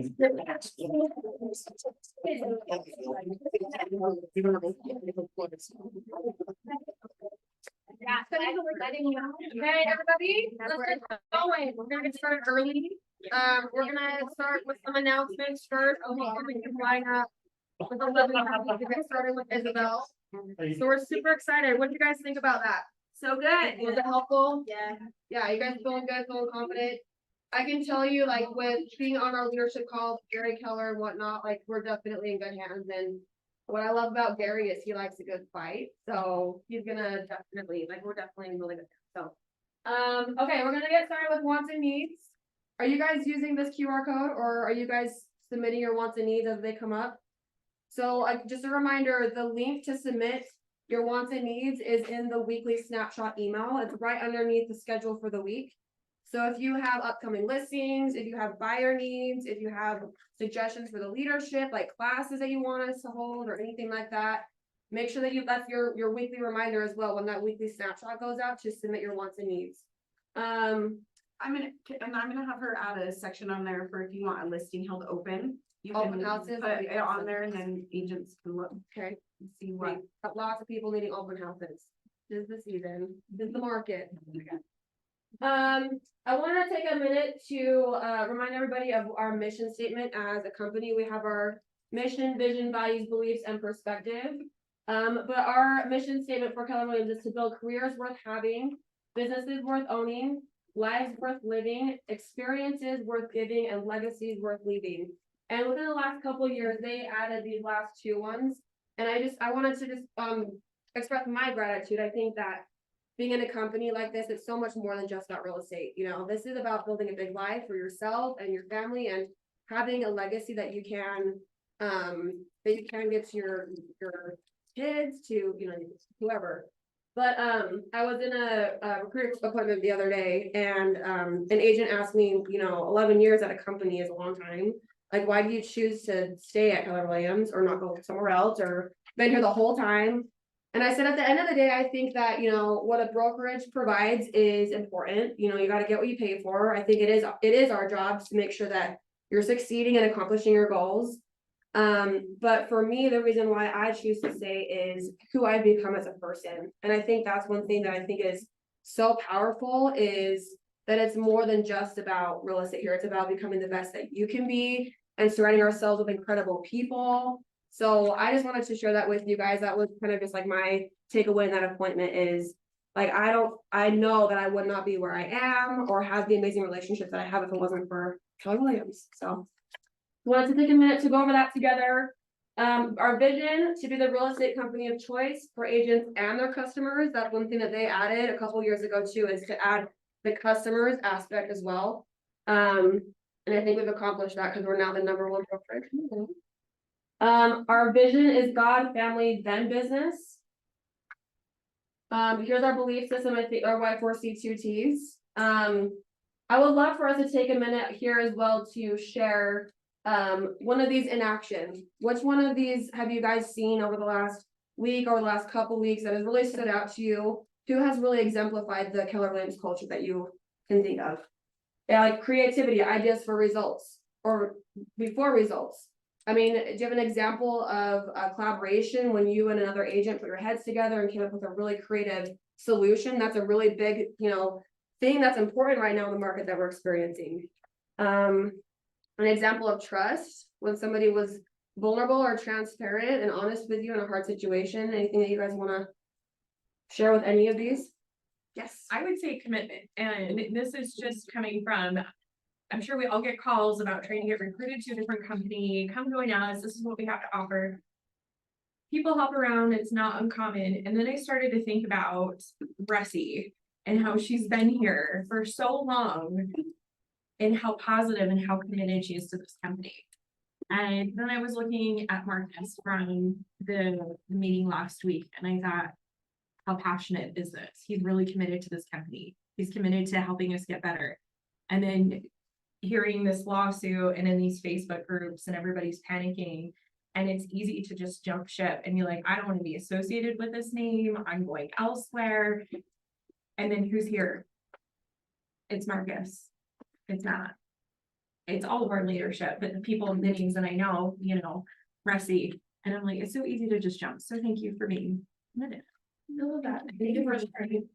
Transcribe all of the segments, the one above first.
Yeah, so hey everybody, let's get going. We're gonna get started early. We're gonna start with some announcements first. We can line up with 11 to get started with Isabel. So we're super excited. What do you guys think about that? So good. Was it helpful? Yeah. Yeah, you guys feeling good, feeling confident? I can tell you, like, with being on our leadership calls, Gary Keller and whatnot, like, we're definitely in good hands. And what I love about Gary is he likes a good fight. So he's gonna definitely, like, we're definitely in really good hands. So, okay, we're gonna get started with wants and needs. Are you guys using this QR code, or are you guys submitting your wants and needs as they come up? So, just a reminder, the link to submit your wants and needs is in the weekly snapshot email. It's right underneath the schedule for the week. So if you have upcoming listings, if you have buyer needs, if you have suggestions for the leadership, like classes that you want us to hold or anything like that, make sure that that's your weekly reminder as well when that weekly snapshot goes out to submit your wants and needs. I'm gonna have her add a section on there for if you want a listing held open. You open can houses, put it on there and then agents can look. Okay. And see what. Lots of people needing open houses. This is the season. This is the market. I want to take a minute to remind everybody of our mission statement as a company. We have our mission, vision, values, beliefs, and perspective. But our mission statement for Keller Williams is to build careers worth having, businesses worth owning, lives worth living, experiences worth giving, and legacies worth leaving. And within the last couple of years, they added these last two ones. And I wanted to just express my gratitude. I think that being in a company like this, it's so much more than just about real estate. You know, this is about building a big life for yourself and your family and having a legacy that you can give to your kids, to, you know, whoever. But I was in a recruiter appointment the other day, and an agent asked me, you know, 11 years at a company is a long time. Like, why do you choose to stay at Keller Williams or not go somewhere else, or been here the whole time? And I said, at the end of the day, I think that, you know, what a brokerage provides is important. You know, you got to get what you pay for. I think it is our job to make sure that you're succeeding and accomplishing your goals. But for me, the reason why I choose to stay is who I've become as a person. And I think that's one thing that I think is so powerful, is that it's more than just about real estate here. It's about becoming the best that you can be and surrounding ourselves with incredible people. So I just wanted to share that with you guys. That was kind of just like my takeaway in that appointment, is like, I know that I would not be where I am or have the amazing relationships that I have if it wasn't for Keller Williams. So wanted to take a minute to go over that together. Our vision to be the real estate company of choice for agents and their customers. That's one thing that they added a couple years ago too, is to add the customers aspect as well. And I think we've accomplished that because we're now the #1 brokerage. Our vision is God, family, then business. Here's our belief system. I think our Y4C2Ts. I would love for us to take a minute here as well to share one of these in action. Which one of these have you guys seen over the last week or the last couple weeks that has really stood out to you? Who has really exemplified the Keller Williams culture that you can think of? Yeah, like creativity, ideas for results, or before results. I mean, do you have an example of a collaboration when you and another agent put your heads together and came up with a really creative solution? That's a really big, you know, thing that's important right now in the market that we're experiencing. An example of trust, when somebody was vulnerable or transparent and honest with you in a hard situation. Anything that you guys want to share with any of these? Yes, I would say commitment. And this is just coming from, I'm sure we all get calls about trying to get recruited to a different company. Come join us. This is what we have to offer. People hop around. It's not uncommon. And then I started to think about Ressie and how she's been here for so long and how positive and how committed she is to this company. And then I was looking at Marcus from the meeting last week, and I thought, how passionate is this? He's really committed to this company. He's committed to helping us get better. And then hearing this lawsuit and in these Facebook groups and everybody's panicking, and it's easy to just jump ship and be like, I don't want to be associated with this name. I'm going elsewhere. And then who's here? It's Marcus. It's not. it's all of our leadership, but the people and the names that I know, Rusty, and I'm like, it's so easy to just jump. So thank you for being committed. I love that. Thank you for sharing.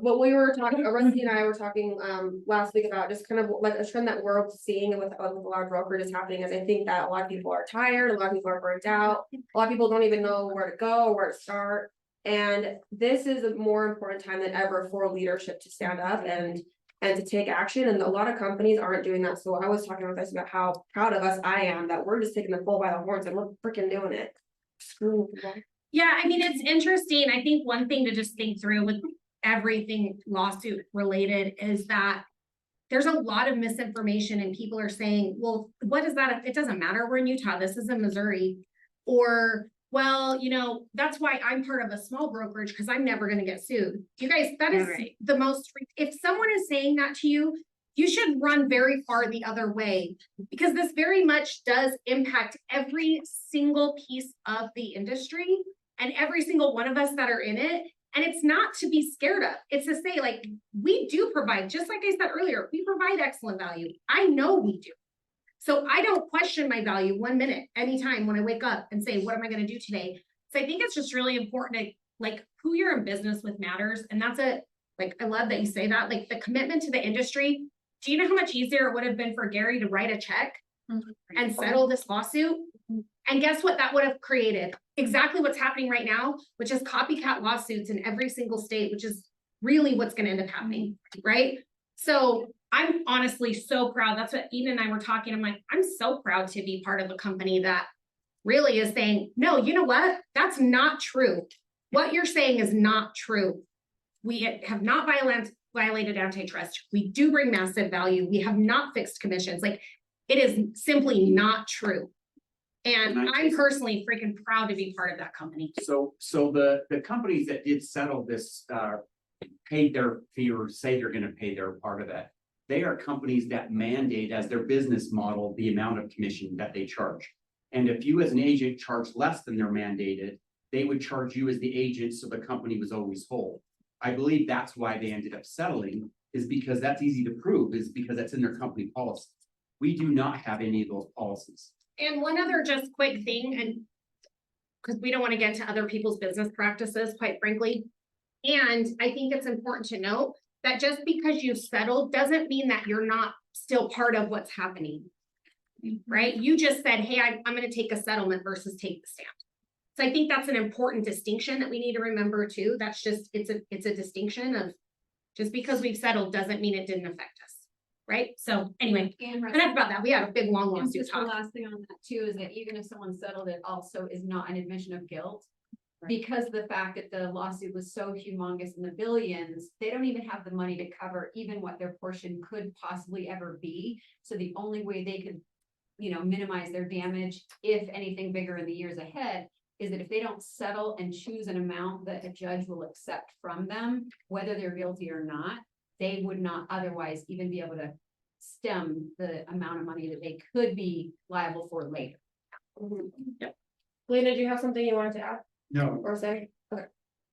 What we were talking, Rusty and I were talking, last week about just kind of like a trend that we're seeing and with a lot of brokerages happening is I think that a lot of people are tired, a lot of people are burnt out, a lot of people don't even know where to go or where to start. And this is a more important time than ever for leadership to stand up and to take action. And a lot of companies aren't doing that. So I was talking with us about how proud of us I am that we're just taking the bull by the horns and we're freaking doing it. Screw people. Yeah, I mean, it's interesting. I think one thing to just think through with everything lawsuit related is that there's a lot of misinformation and people are saying, well, what is that? It doesn't matter. We're in Utah. This is in Missouri. Or, well, that's why I'm part of a small brokerage because I'm never going to get sued. You guys, that is the most, if someone is saying that to you, you should run very far the other way because this very much does impact every single piece of the industry and every single one of us that are in it. And it's not to be scared of. It's to say, like, we do provide, just like I said earlier, we provide excellent value. I know we do. So I don't question my value 1 minute, anytime when I wake up and say, what am I going to do today? So I think it's just really important to, like, who you're in business with matters. And that's I love that you say that, like the commitment to the industry. Do you know how much easier it would have been for Gary to write a check and settle this lawsuit? And guess what that would have created? Exactly what's happening right now, which is copycat lawsuits in every single state, which is really what's going to end up happening, right? So I'm honestly so proud. That's what Eden and I were talking. I'm like, I'm so proud to be part of a company that really is saying, no, you know what? That's not true. What you're saying is not true. We have not violated antitrust. We do bring massive value. We have not fixed commissions. Like, it is simply not true. And I'm personally freaking proud to be part of that company. So the companies that did settle this, paid their fee or say they're gonna pay their part of it. They are companies that mandate as their business model, the amount of commission that they charge. And if you as an agent charge less than they're mandated, they would charge you as the agent. So the company was always whole. I believe that's why they ended up settling, is because that's easy to prove, is because that's in their company policy. We do not have any of those policies. And one other just quick thing, and because we don't want to get to other people's business practices, quite frankly. And I think it's important to note that just because you've settled doesn't mean that you're not still part of what's happening, right? You just said, hey, I'm going to take a settlement versus take the stand. So I think that's an important distinction that we need to remember too. That's just, it's a distinction of just because we've settled doesn't mean it didn't affect us. Right? So anyway, enough about that. We had a big long And lawsuit just the talk. last thing on that too, is that even if someone settled, it also is not an admission of guilt. Because the fact that the lawsuit was so humongous in the billions, they don't even have the money to cover even what their portion could possibly ever be. So the only way they could, minimize their damage, if anything bigger in the years ahead, is that if they don't settle and choose an amount that a judge will accept from them, whether they're guilty or not, they would not otherwise even be able to stem the amount of money that they could be liable for later. Yep. Lena, do you have something you wanted to add? No. Or say? Okay.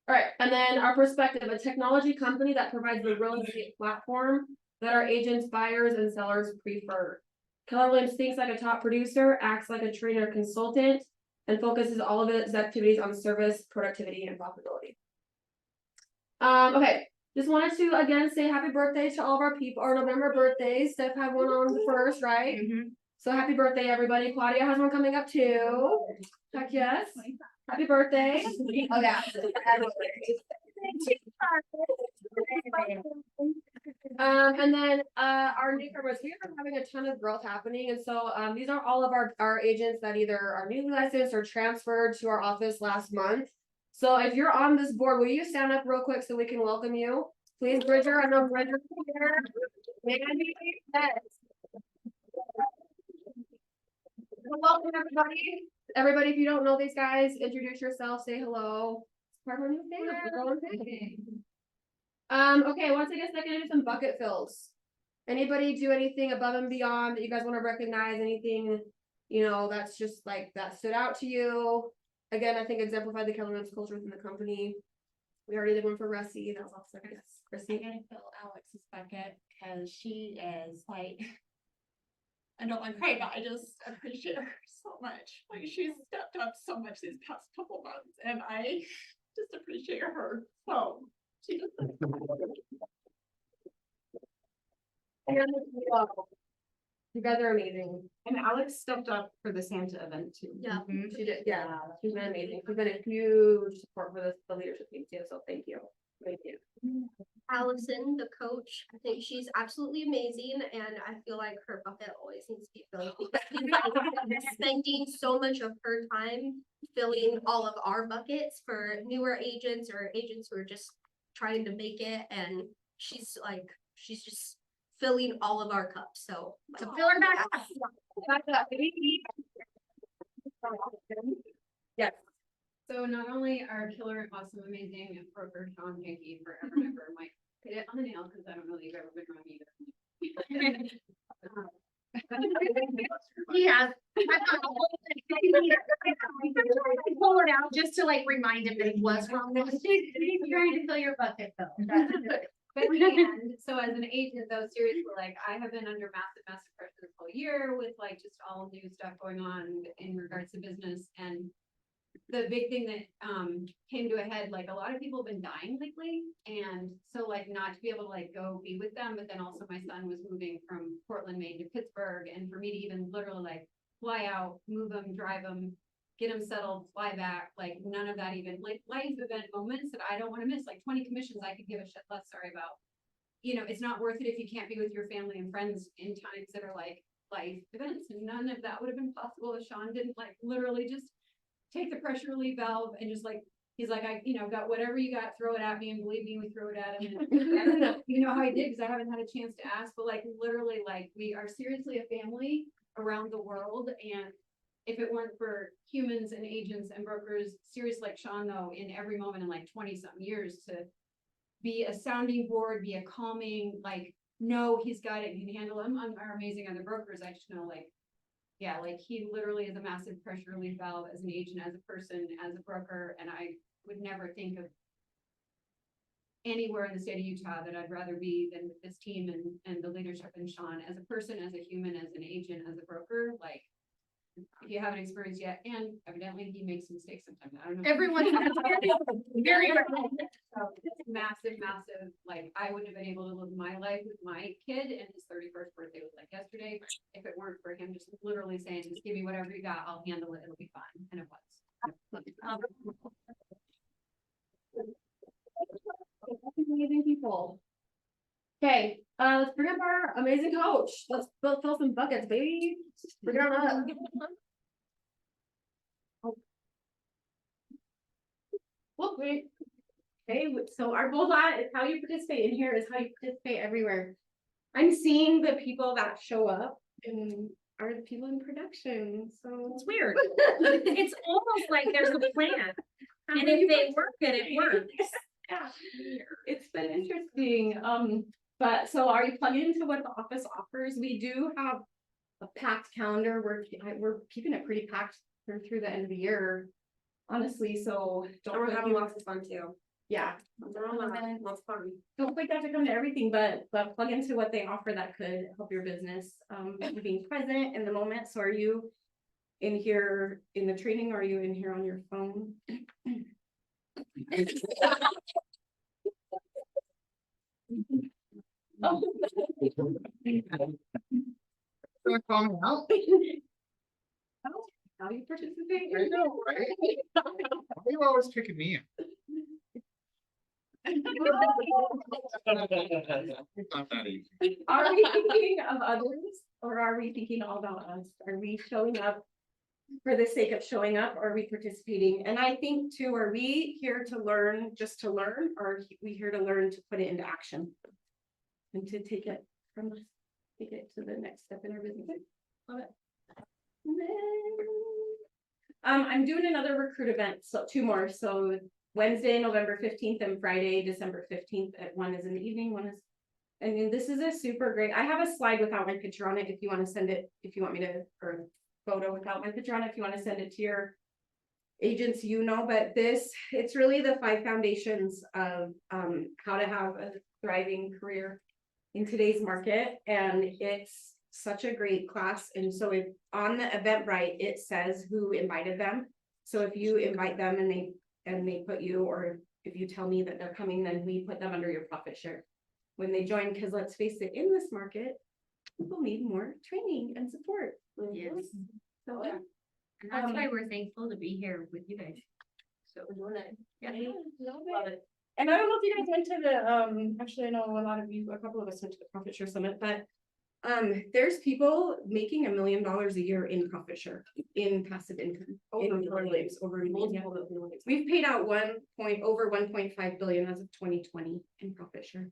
All right, and then our perspective, a technology company that provides the real estate platform that our agents, buyers, and sellers prefer. Keller Williams thinks like a top producer, acts like a trainer consultant, and focuses all of its activities on service, productivity, and profitability. Okay. Just wanted to again say happy birthday to all of our people, our November birthdays. Steph had one on the first, right? So happy birthday, everybody. Claudia has one coming up too. Heck yes. Happy birthday. Oh yeah. And then our newcomers, we are having a ton of growth happening. And so these are all of our agents that either are newly licensed or transferred to our office last month. So if you're on this board, will you stand up real quick so we can welcome you? Please, Bridger. I know Bridger here. Mandy, yes. Welcome, everybody. Everybody, if you don't know these guys, introduce yourself, say hello. It's part of our new thing. We're going big. Okay, once I guess I can do some bucket fills. Anybody do anything above and beyond that you guys want to recognize? Anything, that's just like that stood out to you? Again, I think exemplify the Keller Williams culture within the company. We already did one for Rusty, that was also, yes, I Chrissy. gotta fill Alex's bucket, cause she is like. I don't like cry, but I just appreciate her so much, like she's stepped up so much these past couple months, and I just appreciate her, so. She just. You guys are amazing. And Alex stepped up for the Santa event too. Yeah, she did, yeah, she's been amazing. She's been a huge support for the leadership team too, so thank you. Thank you. Allison, the coach, I think she's absolutely amazing, and I feel like her bucket always needs to be filled. Spending so much of her time filling all of our buckets for newer agents or agents who are just trying to make it, and she's just filling all of our cups, so. So fill her back up. Yes. So not only are killer, awesome, amazing broker Sean, thank you forever and ever, Mike, hit it on the nail, because I don't know that you've ever been wrong either. Yeah. Pull it out just to like remind him that he was wrong. He's trying to fill your bucket though. But and so as an agent though, seriously, like I have been under massive pressure this whole year with like just all new stuff going on in regards to business. And the big thing that came to a head, like a lot of people have been dying lately. And so like not to be able to like go be with them, but then also my son was moving from Portland, Maine to Pittsburgh. And for me to even literally like fly out, move him, drive him, get him settled, fly back, like none of that, even like life event moments that I don't want to miss, like 20 commissions I could give a shit less sorry about. You know, it's not worth it if you can't be with your family and friends in times that are like life events, and none of that would have been possible if Sean didn't like literally just take the pressure relief valve and just like, he's like, I, you know, got whatever you got, throw it at me, and believe me, we throw it at him. And I don't know, you know how I did, because I haven't had a chance to ask, but like literally, like we are seriously a family around the world. And if it weren't for humans and agents and brokers, serious like Sean though, in every moment in like 20 something years to be a sounding board, be a calming, like, no, he's got it, he can handle them. Our amazing other brokers, I just know like, yeah, like he literally is a massive pressure relief valve as an agent, as a person, as a broker. And I would never think of anywhere in the state of Utah that I'd rather be than with this team and the leadership and Sean as a person, as a human, as an agent, as a broker. Like, if you haven't experienced yet, and evidently he makes mistakes sometimes. I don't know. Everyone. Very So it's massive, like I wouldn't have been able to live my life with my kid, and his 31st birthday was like yesterday. If it weren't for him just literally saying, just give me whatever you got, I'll handle it, it'll be fine. And it was. Amazing people. Okay, let's bring up our amazing coach. Let's fill some buckets, baby. Bring it on up. Well, great. Okay, so our goal is how you participate in here is how you participate everywhere. I'm seeing the people that show up and are the people in production, so. It's weird. It's almost like there's a plan. And if they work it, it works. Yeah, it's been interesting. But so are you plugged into what the office offers? We do have a packed calendar. We're keeping it pretty packed through the end of the year, honestly. So we're having lots of fun too. Yeah, lots of fun. Don't quite have to come to everything, but plug into what they offer that could help your business. You being present in the moment. So are you in here in the training, or are you in here on your phone? Oh. How do you participate? I know, right? You always picking me up. Not that easy. Are we thinking of others, or are we thinking all about us? Are we showing up for the sake of showing up, or are we participating? And I think too, are we here to learn just to learn, or are we here to learn to put it into action? And to take it to the next step in our business. Love it. And then, I'm doing another recruit event, so 2 more. So Wednesday, November 15th, and Friday, December 15th at 1 is in the evening, 1 is. I mean, this is a super great. I have a slide without my picture on it. If you want to send it, if you want me to, or photo without my picture on it, if you want to send it to your agents, but it's really the 5 foundations of how to have a thriving career in today's market, and it's such a great class. And so if on the Eventbrite, it says who invited them. So if you invite them and they put you, or if you tell me that they're coming, then we put them under your profit share when they join, because let's face it, in this market, people need more training and support. Yes. So yeah. And that's why we're thankful to be here with you guys. So we're doing it. Yeah. Love it. And I don't know if you guys went to the, actually, I know a couple of us went to the Profit Share Summit, but there's people making $1 million a year in profit share, in passive income. Over millions. We've paid out over 1.5 billion as of 2020 in profit share.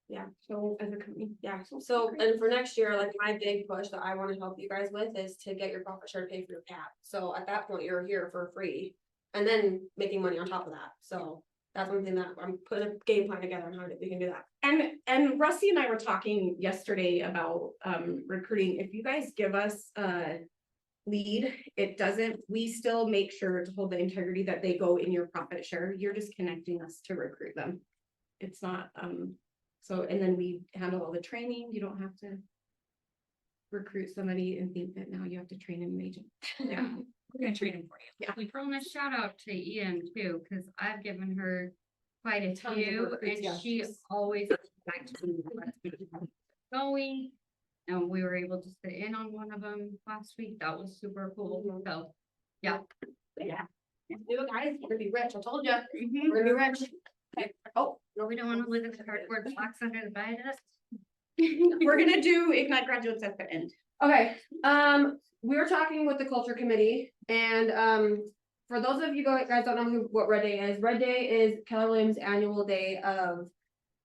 Yeah, so as a company, yeah. So, and for next year, like my big push that I want to help you guys with is to get your profit share to pay for your cap. So at that point, you're here for free and then making money on top of that. So that's one thing that I'm putting a game plan together on how we can do that. And Rusty and I were talking yesterday about recruiting. If you guys give us a lead, we still make sure to hold the integrity that they go in your profit share. You're just connecting us to recruit them. It's not, so, and then we handle all the training. You don't have to recruit somebody and think that now you have to train an agent. Yeah, we're gonna train him for you. Yeah. We throw in a shout out to Ian too, because I've given her quite a Tons of few, recruits, and yeah. she always back to me. Going, and we were able to sit in on one of them last week. That was super cool. So, yeah. Yeah. Do it, guys. We're gonna be rich. I told you. Mhm. We're gonna be rich. Oh, no, we don't want to live in the cardboard box under the viaduct. We're gonna do Ignite graduates at the end. Okay, we were talking with the culture committee, and for those of you guys don't know what Red Day is Keller Williams' annual day of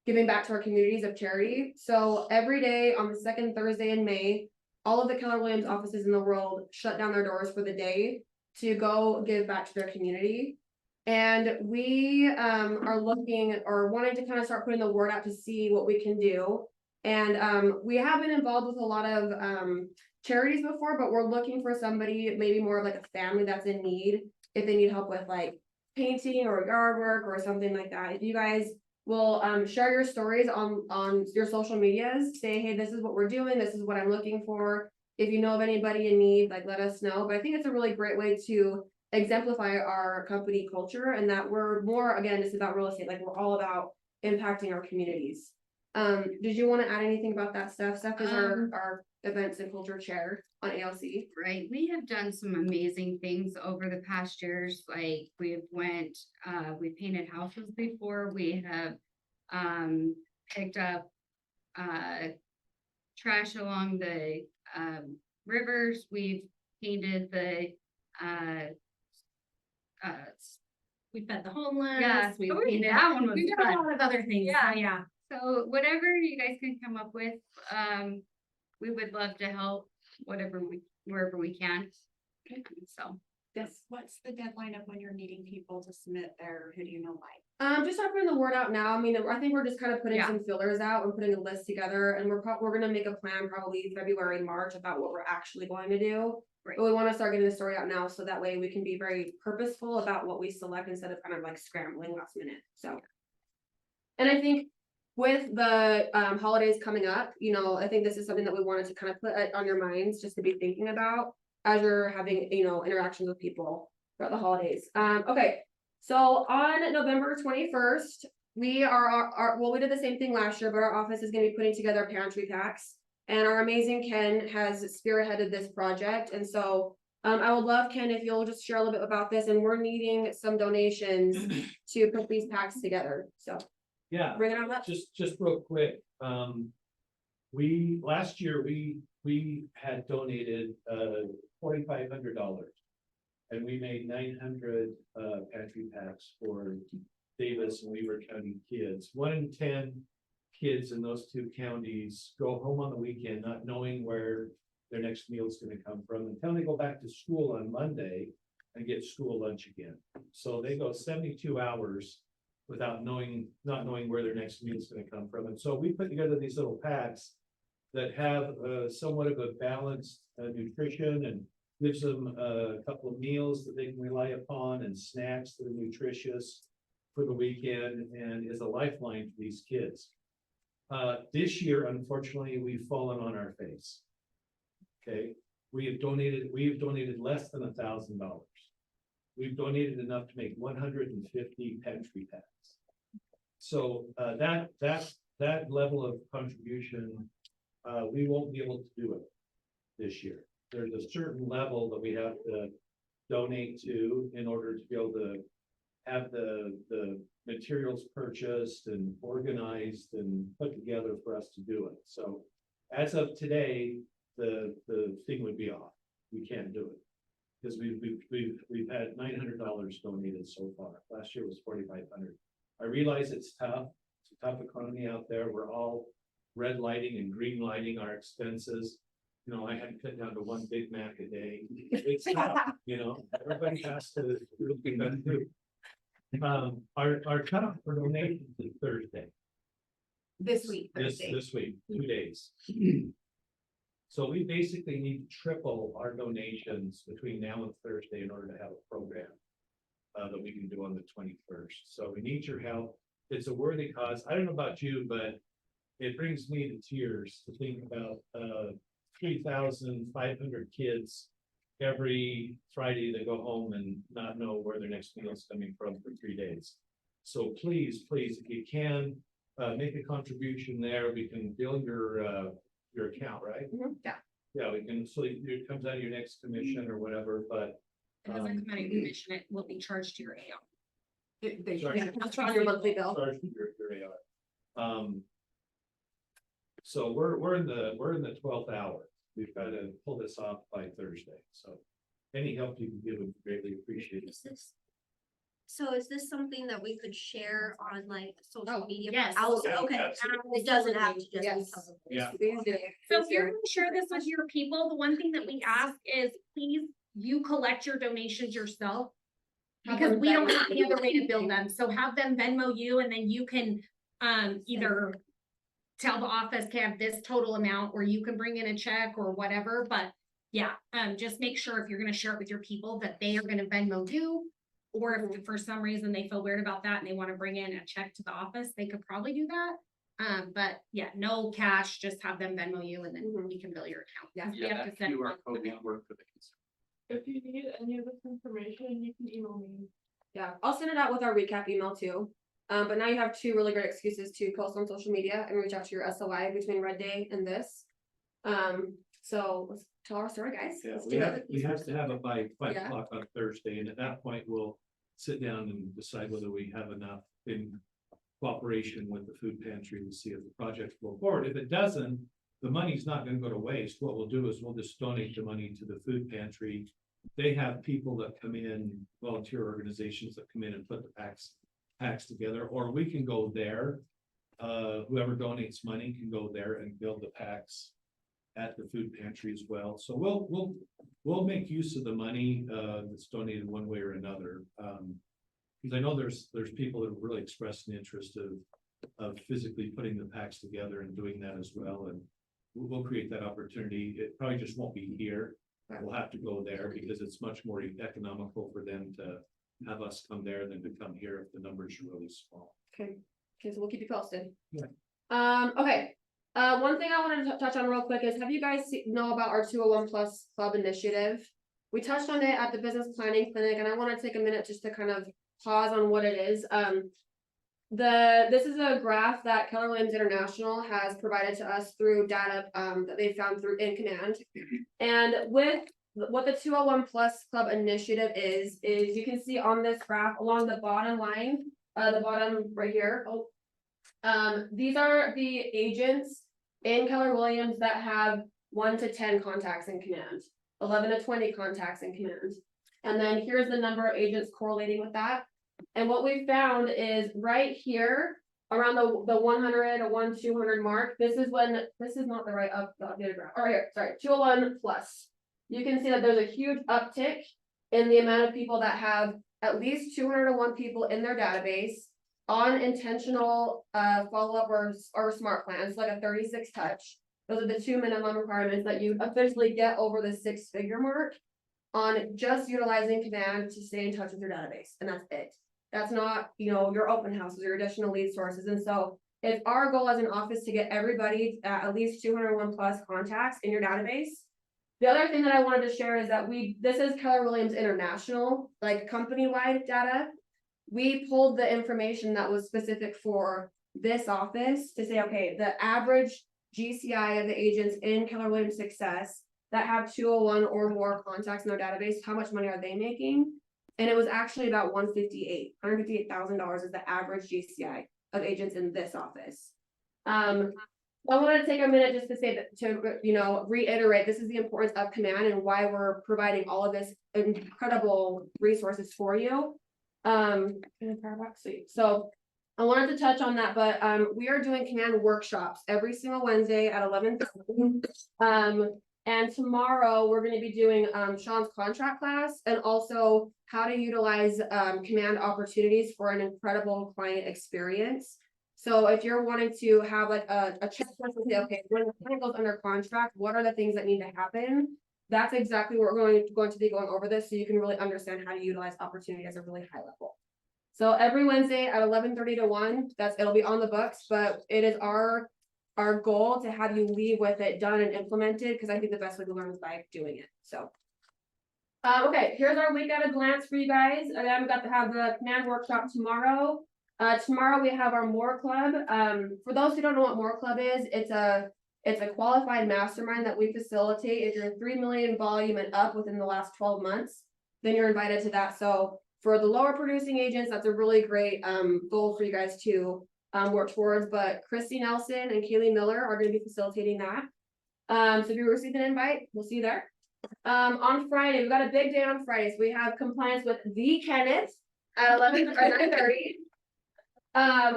giving back to our communities of charity. So every day on the second Thursday in May, all of the Keller Williams offices in the world shut down their doors for the day to go give back to their community. And we are looking or wanting to kind of start putting the word out to see what we can do. And we have been involved with a lot of charities before, but we're looking for somebody, maybe more of like a family that's in need, if they need help with like painting or yard work or something like that. If you guys will share your stories on your social medias, say, hey, this is what we're doing, this is what I'm looking for. If you know of anybody in need, like let us know. But I think it's a really great way to exemplify our company culture, and that we're more, again, it's about real estate, like we're all about impacting our communities. Did you want to add anything about that stuff? Steph is our events and culture chair on ALC. Right, we have done some amazing things over the past years, like we painted houses before, we have picked up trash along the rivers, we've painted the We fed the homeless. yeah, We oh, painted. that one was We did a fun. lot of other things. Yeah. Yeah. So whatever you guys can come up with, we would love to help wherever we can. So Yes. What's the deadline of when you're needing people to submit their, who do you know by? Just start putting the word out now. I mean, I think we're just kind of putting Yeah. some fillers out and putting a list together, and we're gonna make a plan probably February, March about what we're actually going to do. Right. But we want to start getting the story out now, so that way we can be very purposeful about what we select instead of kind of like scrambling last minute. So, and I think with the holidays coming up, you know, I think this is something that we wanted to kind of put on your minds, just to be thinking about as you're having, you know, interactions with people throughout the holidays. Okay, so on November 21st, we we did the same thing last year, but our office is going to be putting together pantry packs, and our amazing Ken has spearheaded this project. And so I would love, Ken, if you'll just share a little bit about this, and we're needing some donations to put these packs together. So Yeah, bring it on up. just real quick, last year, we had donated, $4,500. And we made 900, pantry packs for Davis and Weaver County kids. 1 in 10 kids in those 2 counties go home on the weekend, not knowing where their next meal is gonna come from, until they go back to school on Monday and get school lunch again. So they go 72 hours without not knowing where their next meal is gonna come from. And so we put together these little packs that have somewhat of a balanced nutrition and gives them a couple of meals that they can rely upon and snacks that are nutritious for the weekend and is a lifeline to these kids. This year, unfortunately, we've fallen on our face. Okay, we've donated less than $1,000. We've donated enough to make 150 pantry packs. So that level of contribution, we won't be able to do it this year. There's a certain level that we have to donate to in order to be able to have the materials purchased and organized and put together for us to do it. So as of today, the thing would be off. We can't do it. Because we've had $900 donated so far. Last year was $4,500. I realize it's tough. It's a tough economy out there. We're all red lighting and green lighting our expenses. You know, I had to cut down to 1 Big Mac a day. It's tough, you know, everybody has to look at that too. Our cutoff for donations is Thursday. This week, Thursday. This week, 2 days. So we basically need to triple our donations between now and Thursday in order to have a program that we can do on the 21st. So we need your help. It's a worthy cause. I don't know about you, but it brings me to tears to think about 3,500 kids every Friday that go home and not know where their next meal is coming from for 3 days. So please, if you can, make a contribution there. We can build your account, right? Yeah. Yeah, we can, so it comes out of your next commission or whatever, but. It doesn't come out of your commission, it will be charged to your AR. Sorry. That's on your monthly bill. Charge your AR. So we're in the 12th hour. We've got to pull this off by Thursday, so any help you can give would be greatly appreciated. Is this something that we could share on like social media? yes. Okay, it doesn't have to just be. Yes. public. Yeah. So if you're gonna share this with your people, the one thing that we ask is please, you collect your donations yourself. Because we don't have any other way to bill them, so have them Venmo you and then you can either tell the office, okay, I have this total amount, or you can bring in a check or whatever, but yeah, just make sure if you're gonna share it with your people that they are gonna Venmo you. Or if for some reason they feel weird about that and they wanna bring in a check to the office, they could probably do that. But yeah, no cash, just have them Venmo you and then we can bill your account. Yeah. 'Cause we Yeah, have to that send QR monthly code bill. won't work for the consumer. If you need any of this information, you can email me. Yeah, I'll send it out with our recap email too. But now you have 2 really great excuses to post on social media and reach out to your SOI between Red Day and this. So let's tell our story, guys. Yeah, Let's we do have it. to have it by 5 Yeah. o'clock on Thursday, and at that point, we'll sit down and decide whether we have enough in cooperation with the food pantry to see if the project will go forward. If it doesn't, the money's not gonna go to waste. What we'll do is we'll just donate the money to the food pantry. They have people that come in, volunteer organizations that come in and put the packs together, or we can go there. Whoever donates money can go there and build the packs at the food pantry as well. So we'll make use of the money that's donated one way or another. Because I know there's people that have really expressed an interest of physically putting the packs together and doing that as well. And we'll create that opportunity. It probably just won't be here. We'll have to go there because it's much more economical for them to have us come there than to come here if the numbers are really small. Okay, so we'll keep you posted. Yeah. Okay. One thing I wanted to touch on real quick is, have you guys know about our 201 Plus Club initiative? We touched on it at the business planning clinic, and I want to take a minute just to kind of pause on what it is. This is a graph that Keller Williams International has provided to us through data that they found through In Command. And with what the 201 Plus Club initiative is you can see on this graph along the bottom line, the bottom right here. These are the agents in Keller Williams that have 1 to 10 contacts in command, 11 to 20 contacts in command. And then here's the number of agents correlating with that. And what we found is right here around the 100 or 200 mark. This is not the right the updated graph. Oh, here, sorry, 201 plus. You can see that there's a huge uptick in the amount of people that have at least 201 people in their database on intentional follow-up or smart plans, like a 36 touch. Those are the 2 minimum requirements that you officially get over the 6-figure mark. on just utilizing Command to stay in touch with your database, and that's it. That's not, your open houses, your additional lead sources, and so it's our goal as an office to get everybody at least 201 plus contacts in your database. The other thing that I wanted to share is that this is Keller Williams International, like company-wide data. We pulled the information that was specific for this office to say, okay, the average GCI of the agents in Keller Williams Success that have 201 or more contacts in their database, how much money are they making? And it was actually about $158,000 is the average GCI of agents in this office. I wanted to take a minute just to say that, to reiterate, this is the importance of Command and why we're providing all of this incredible resources for you. So I wanted to touch on that, but we are doing Command workshops every single Wednesday at 11:30. And tomorrow we're going to be doing Sean's contract class and also how to utilize Command opportunities for an incredible client experience. So if you're wanting to have like a checklist to say, okay, when the client goes under contract, what are the things that need to happen? That's exactly what we're going to be going over this, so you can really understand how to utilize opportunity at a really high level. So every Wednesday at 11:30 to 1, it'll be on the books, but it is our goal to have you leave with it done and implemented, because I think the best way to learn is by doing it. So okay, here's our week at a glance for you guys. Again, we got to have the Command workshop tomorrow. Tomorrow we have our More Club. For those who don't know what More Club is, it's a qualified mastermind that we facilitate. If you're 3 million volume and up within the last 12 months, then you're invited to that. So for the lower producing agents, that's a really great goal for you guys to work towards. But Christy Nelson and Kaylee Miller are going to be facilitating that. So if you received an invite, we'll see you there. On Friday, we've got a big day on Friday. So we have compliance with the Kenneth at 11 or 9:30.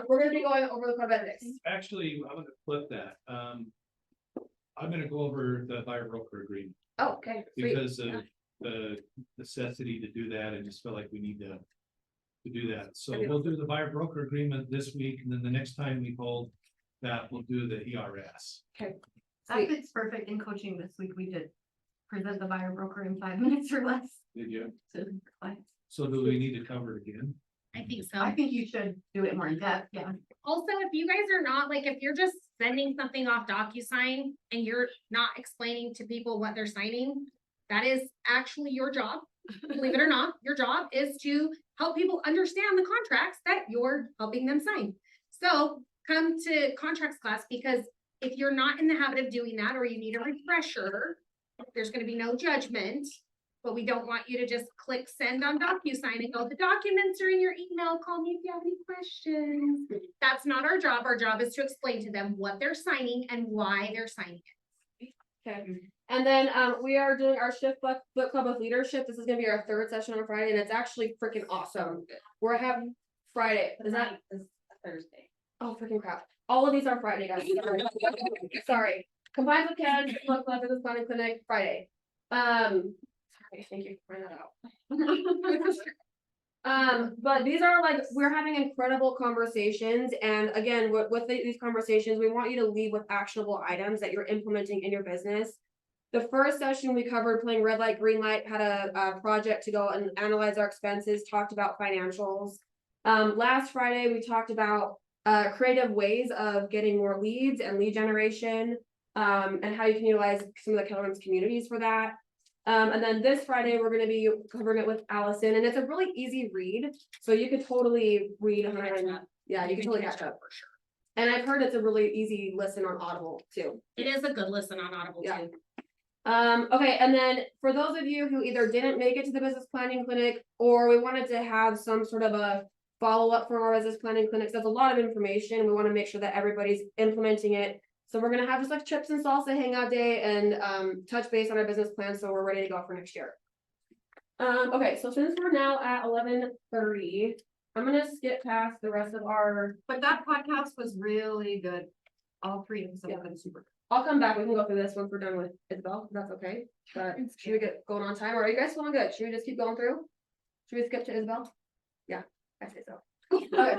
We're gonna be going over the club ethics. Actually, I'm gonna flip that. I'm gonna go over the buyer broker agreement Oh, okay. Sweet. because of the necessity to do that. I just feel like we need to do that. So Okay. we'll do the buyer broker agreement this week, and then the next time we hold that, we'll do the ERS. Okay. That Sweet. fits perfect in coaching this week. We did present the buyer broker in 5 minutes or less Did you? to clients. So do we need to cover it again? I think so. I think you should do it more in depth, yeah. Also, if you guys are not, like, if you're just sending something off DocuSign and you're not explaining to people what they're signing, that is actually your job. Believe it or not, your job is to help people understand the contracts that you're helping them sign. So come to contracts class, because if you're not in the habit of doing that, or you need a refresher, there's gonna be no judgment. But we don't want you to just click send on DocuSign and go, the documents are in your email, call me if you have any questions. That's not our job. Our job is to explain to them what they're signing and why they're signing it. Okay. And then we are doing our Shift Book Club of Leadership. This is gonna be our 3rd session on Friday, and it's actually freaking awesome. We're having Friday. Is that Thursday? Oh, freaking crap. All of these are Friday, guys. Sorry. Combined with Ken, Shift Book Club, Business Planning Clinic, Friday. Sorry, thank you for pointing that out. But these are like, we're having incredible conversations, and again, with these conversations, we want you to leave with actionable items that you're implementing in your business. The first session we covered playing red light, green light, had a project to go and analyze our expenses, talked about financials. Last Friday, we talked about creative ways of getting more leads and lead generation, and how you can utilize some of the Keller Williams communities for that. And then this Friday, we're going to be covering it with Allison, and it's a really easy read. So you could totally read. Yeah, you can totally catch up. For sure. And I've heard it's a really easy listen on Audible too. It is a good listen on Audible Yeah. too. Okay, and then for those of you who either didn't make it to the business planning clinic, or we wanted to have some sort of a follow-up from our business planning clinics, that's a lot of information. We want to make sure that everybody's implementing it. So we're gonna have just like chips and salsa hangout day and touch base on our business plan, so we're ready to go for next year. Okay, so since we're now at 11:30, I'm gonna skip past the rest of our. But that podcast was really good. All 3 of them have been super. I'll come back. We can go through this once we're done with Isabel. If that's okay. But should we get going on time? Or are you guys feeling good? Should we just keep going through? Should we skip to Isabel? Yeah, I say so. Okay.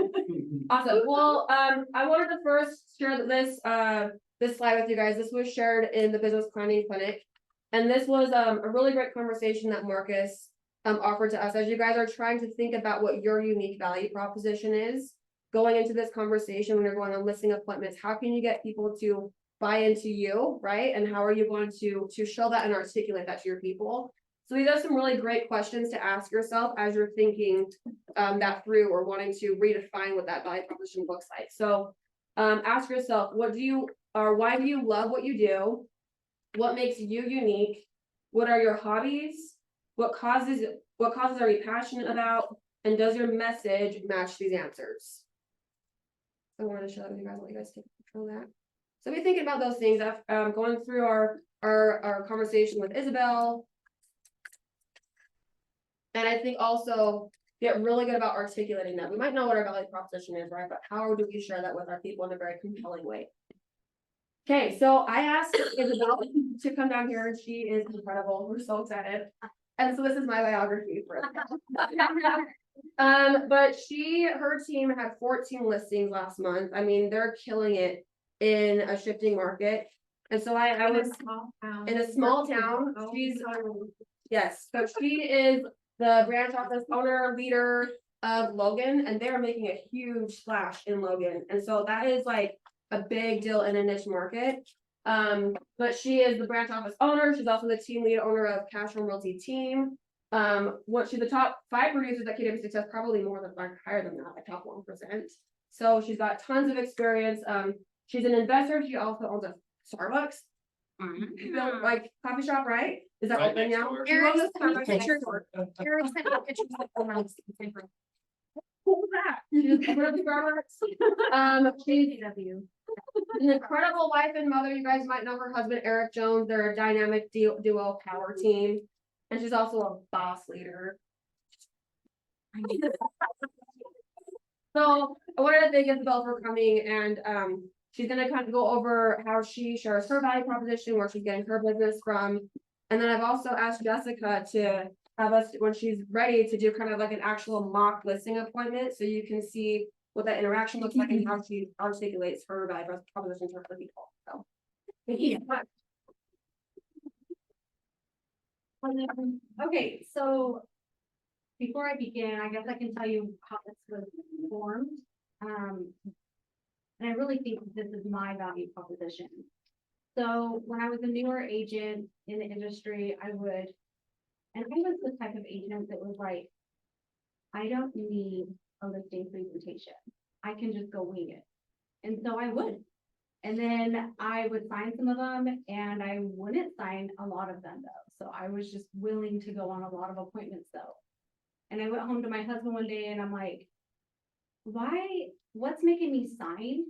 Awesome. Well, I wanted to first share this slide with you guys. This was shared in the business planning clinic. And this was a really great conversation that Marcus offered to us as you guys are trying to think about what your unique value proposition is. Going into this conversation when you're going on listing appointments, how can you get people to buy into you, right? And how are you going to show that and articulate that to your people? So these are some really great questions to ask yourself as you're thinking that through or wanting to redefine what that value proposition looks like. So ask yourself, why do you love what you do? What makes you unique? What are your hobbies? What causes are you passionate about? And does your message match these answers? I wanted to share that with you guys, let you guys take control of that. So be thinking about those things. Going through our conversation with Isabel. And I think also get really good about articulating that. We might know what our value proposition is, right? But how do we share that with our people in a very compelling way? Okay, so I asked Isabel to come down here and she is incredible. We're so excited. And so this is my biography for but her team had 14 listings last month. I mean, they're killing it in a shifting market. And so I was in a small town. Yes, so she is the branch office owner, leader of Logan, and they're making a huge splash in Logan. And so that is like a big deal in a niche market. But she is the branch office owner. She's also the team lead owner of Cash Home Realty team. She's the top 5 producers at KW Success, probably more than higher than that, like top 1%. So she's got tons of experience. She's an investor. She also owns a Starbucks. Like coffee shop, right? Is that Right open next now? door. Eric sent me pictures. Eric sent me pictures of the house. Who's that? She's she's an incredible wife and mother. You guys might know her husband, Eric Jones. They're a dynamic duo power team. And she's also a boss leader. So I wanted to thank Isabel for coming, and she's gonna kind of go over how she shares her value proposition, where she's getting her business from. And then I've also asked Jessica to have us, when she's ready, to do kind of like an actual mock listing appointment, so you can see what that interaction looks like and how she articulates her value proposition to her people. So yeah. Okay, so before I begin, I guess I can tell you how this was formed. And I really think this is my value proposition. So when I was a newer agent in the industry, and I was the type of agent that was like, I don't need a listing presentation. I can just go wing it. And so I would. And then I would sign some of them and I wouldn't sign a lot of them though. So I was just willing to go on a lot of appointments though. And I went home to my husband one day and I'm like, what's making me sign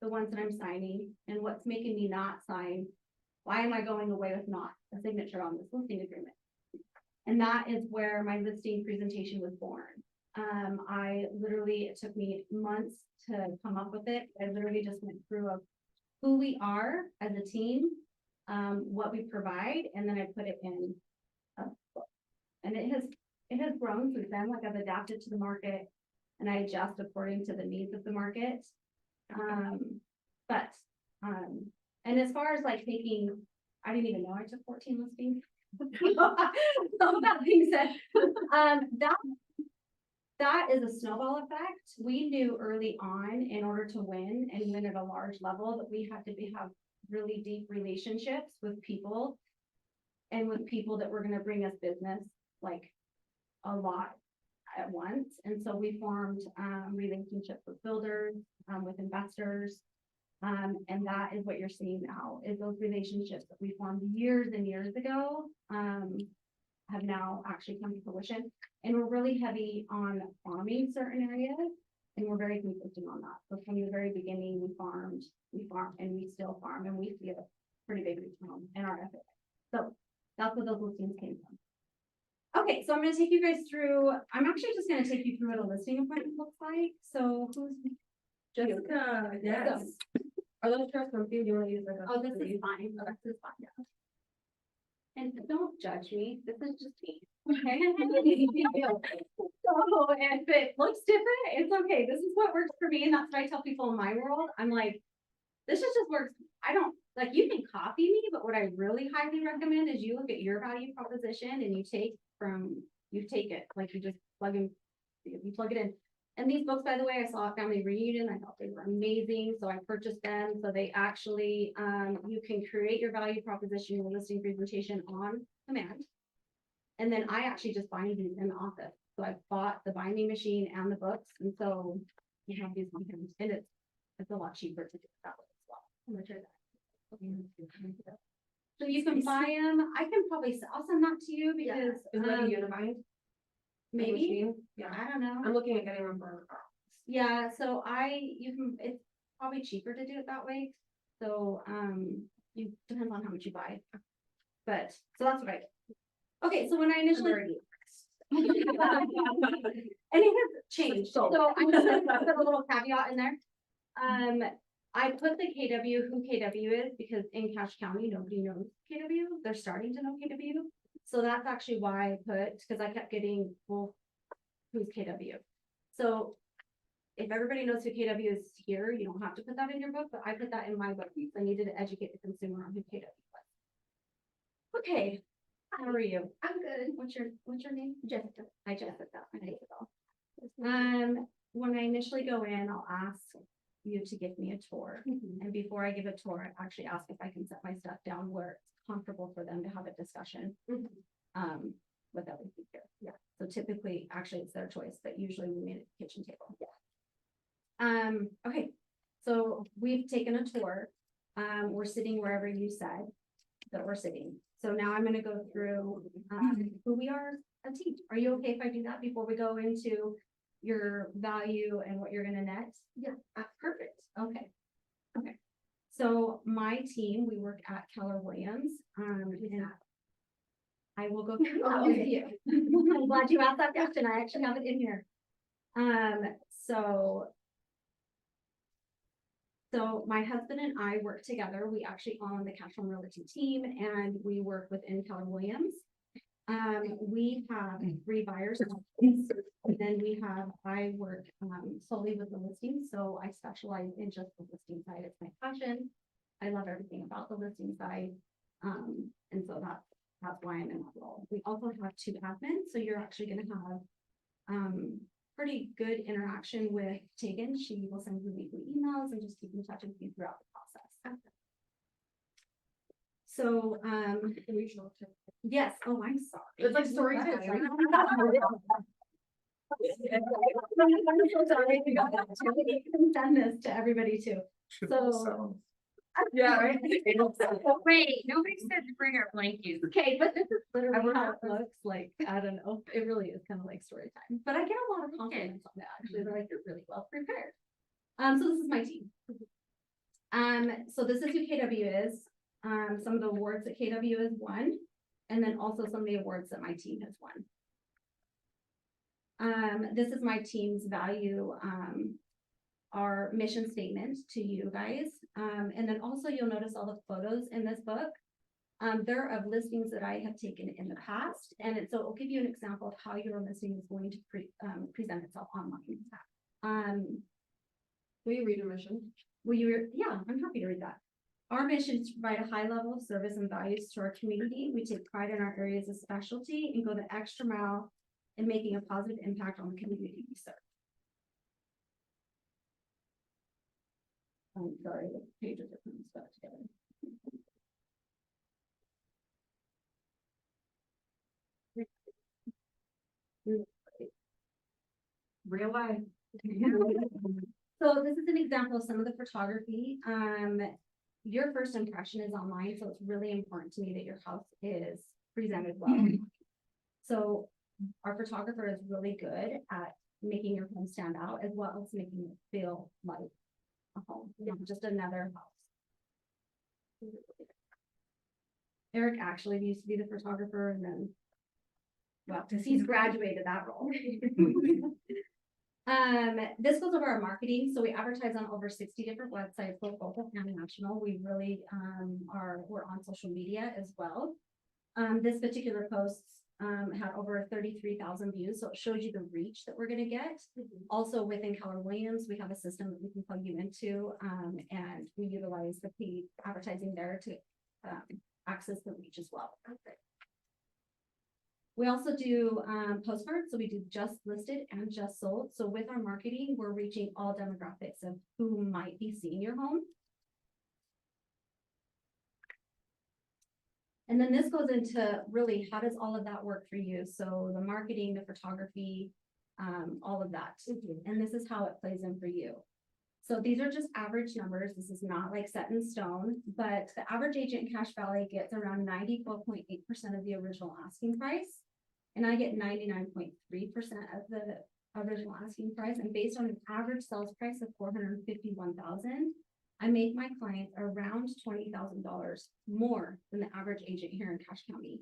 the ones that I'm signing? And what's making me not sign? Why am I going away with not a signature on this listing agreement? And that is where my listing presentation was born. It took me months to come up with it. I literally just went through who we are as a team, what we provide, and then I put it in a book. And it has grown since then. Like I've adapted to the market and I adjust according to the needs of the market. And as far as like I didn't even know I took 14 listings. So that being said, that is a snowball effect. We knew early on, in order to win and win at a large level, that we had to have really deep relationships with people and with people that were going to bring us business like a lot at once. And so we formed relationships with builders, with investors. And that is what you're seeing now, is those relationships that we formed years and years ago have now actually come to fruition. And we're really heavy on farming certain areas, and we're very consistent on that. So from the very beginning, we farmed, and we still farm, and we see a pretty big return in our effort. So that's where those listings came from. Okay, so I'm going to take you guys through. I'm actually just going to take you through what a listing appointment looks like. So who's Jessica? Yes. Our little chairs from you. Do you want to use like Oh, this is fine. Oh, this is fine. Yeah. And don't judge me. This is just me. Okay. So if it looks different, it's okay. This is what works for me, and that's what I tell people in my world. I'm like, this just works. I don't like, you can copy me, but but what I really highly recommend is you look at your value proposition and you take it, like you just you plug it in. And these books, by the way, I saw a family reunion. I thought they were amazing, so I purchased them. So they actually, you can create your value proposition, your listing presentation on command. And then I actually just bind these in the office. So I bought the binding machine and the books, and so you have these on hand, and it's a lot cheaper to do it that way as well. I'm gonna try that. So you can buy them. I can probably, I'll send that to you because, Is that a unified? maybe, machine? Yeah, I don't know. I'm looking at getting one for. Yeah, so it's probably cheaper to do it that way. So, you, depends on how much you buy. But, so that's what I did. Okay, so when I initially. And it has changed, so I'm just gonna put a little caveat in there. I put the KW, who KW is, because in Cache County, nobody knows KW, they're starting to know KW. So that's actually why I put, because I kept getting, well, who's KW? So if everybody knows who KW is here, you don't have to put that in your book, but I put that in my book, because I needed to educate the consumer on who KW was. Okay, how are you? I'm good. What's your name? Jessica. Hi, Jessica. Hi, Isabel. When I initially go in, I'll ask you to give me a tour. And before I give a tour, I actually ask if I can set my stuff down where it's comfortable for them to have a discussion. With everything here. Yeah. So typically, actually, it's their choice, but usually we meet at the kitchen table. Yeah. Okay. So we've taken a tour. We're sitting wherever you said that we're sitting. So now I'm gonna go through, who we are a team. Are you okay if I do that before we go into your value and what you're gonna net? Yeah, Perfect. Okay. Okay. So my team, we work at Keller Williams. And I will go through all of you. I'm glad you asked that question. I actually have it in here. So my husband and I work together. We actually own the Cash Home Realty team, and we work within Keller Williams. We have 3 buyers, and then I work solely with the listing. So I specialize in just the listing side. It's my passion. I love everything about the listing side. And so that's why I'm in that role. We also have 2 admins, so you're actually gonna have pretty good interaction with Tegan. She will send you weekly emails and just keep in touch with you throughout the process. So, yes, oh, I'm sorry. It's like story time. I'm so sorry. You can send this to everybody too. So. Yeah, right. Wait, nobody said to bring our blankies. Okay, but this is literally how it looks like. I don't know. It really is kind of like story time, but I get a lot of compliments on that. Actually, they're like, you're really well prepared. So this is my team. So this is who KW is. Some of the awards that KW has won, and then also some of the awards that my team has won. This is my team's value, our mission statement to you guys. And then also you'll notice all the photos in this book. They're of listings that I have taken in the past. And so it'll give you an example of how your listing is going to present itself online. Will you read your mission? Yeah, I'm happy to read that. Our mission is to provide a high level of service and values to our community. We take pride in our areas of specialty and go the extra mile in making a positive impact on the community we serve. I'm sorry, the pages are kind of stuck together. Real life. So this is an example of some of the photography. Your first impression is online, so it's really important to me that your house is presented well. So our photographer is really good at making your home stand out as well as making it feel like a home, not just another house. Eric actually used to be the photographer, and then, well, he's graduated that role. This goes over our marketing. So we advertise on over 60 different websites, both local and national. We really we're on social media as well. This particular post had over 33,000 views, so it shows you the reach that we're going to get. Also within Keller Williams, we have a system that we can plug you into, and we utilize the paid advertising there to access the reach as well. We also do postcards, so we do just listed and just sold. So with our marketing, we're reaching all demographics of who might be seeing your home. And then this goes into really, how does all of that work for you? So the marketing, the photography, all of that. And this is how it plays in for you. So these are just average numbers. This is not like set in stone, but the average agent in Cache Valley gets around 94.8% of the original asking price. And I get 99.3% of the original asking price. And based on an average sales price of $451,000, I make my clients around $20,000 more than the average agent here in Cache County.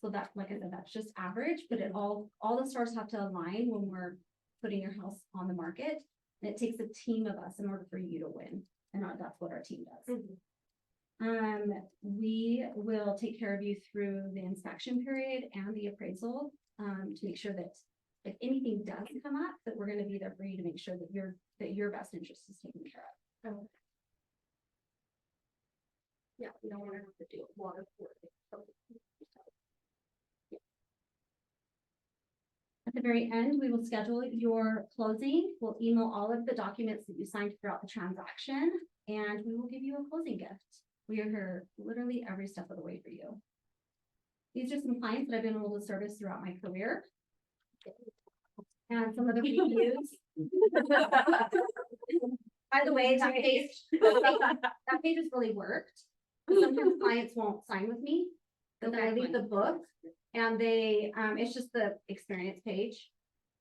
So that, like I said, that's just average, but it all the stars have to align when we're putting your house on the market. And it takes a team of us in order for you to win. And that's what our team does. We will take care of you through the inspection period and the appraisal, to make sure that if anything does come up, that we're gonna be there for you to make sure that your best interest is taken care of. Yeah, we don't want to have to do a lot of work. At the very end, we will schedule your closing. We'll email all of the documents that you signed throughout the transaction, and we will give you a closing gift. We are here literally every step of the way for you. These are some clients that I've been able to service throughout my career. And some of the reviews. By the way, that page has really worked. Sometimes clients won't sign with me, but then I leave the book and they, it's just the experience page.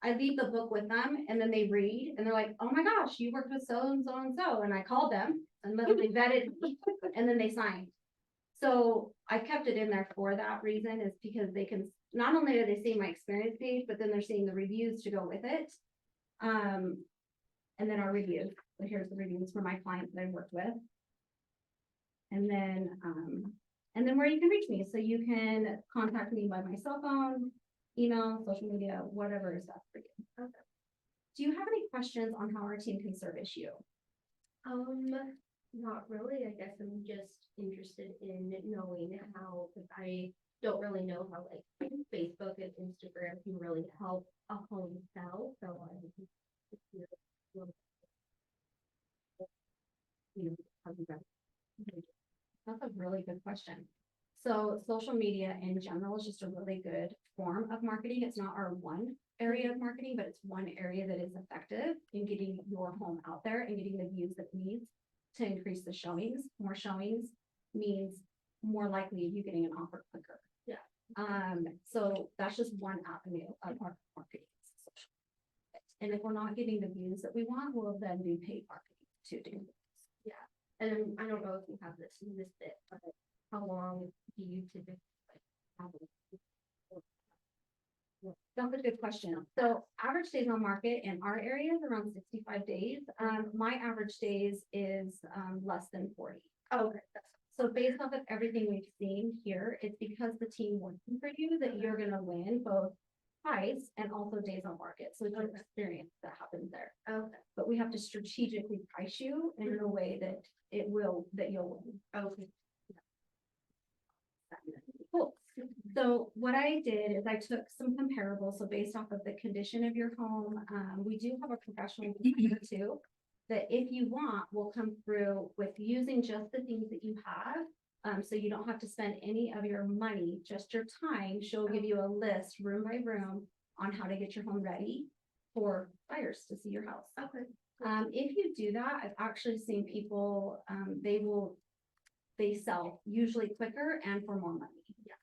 I leave the book with them and then they read and they're like, oh my gosh, you worked with so and so and so. And I called them and literally vetted and then they signed. So I kept it in there for that reason, is because they can, not only are they seeing my experience page, but then they're seeing the reviews to go with it. And then our reviews. So here's the reviews for my clients that I've worked with. And then where you can reach me. So you can contact me by my cell phone, email, social media, whatever is best for you. Okay. Do you have any questions on how our team can service you? Not really. I guess I'm just interested in knowing how, because I don't really know how like Facebook and Instagram can really help a home sell. So That's a really good question. So social media in general is just a really good form of marketing. It's not our one area of marketing, but it's one area that is effective in getting your home out there and getting the views that it needs to increase the showings. More showings means more likely you getting an offer quicker. Yeah. So that's just one avenue of our marketing. And if we're not getting the views that we want, we'll then do paid marketing to do. yeah, and I don't know if you have this in this bit, but how long do you typically have it? That's a good question. So average days on market in our area is around 65 days. My average days is less than 40. Oh, okay. So based off of everything we've seen here, it's because the team working for you that you're gonna win both price and also days on market. So it's an experience that happens there. Okay. But we have to strategically price you in a way that you'll win. Okay. Cool. So what I did is I took some comparables. So based off of the condition of your home, we do have a professional designer too, that if you want, will come through with using just the things that you have. So you don't have to spend any of your money, just your time. She'll give you a list room by room on how to get your home ready for buyers to see your house. Okay. If you do that, I've actually seen people, they sell usually quicker and for more money. Yeah.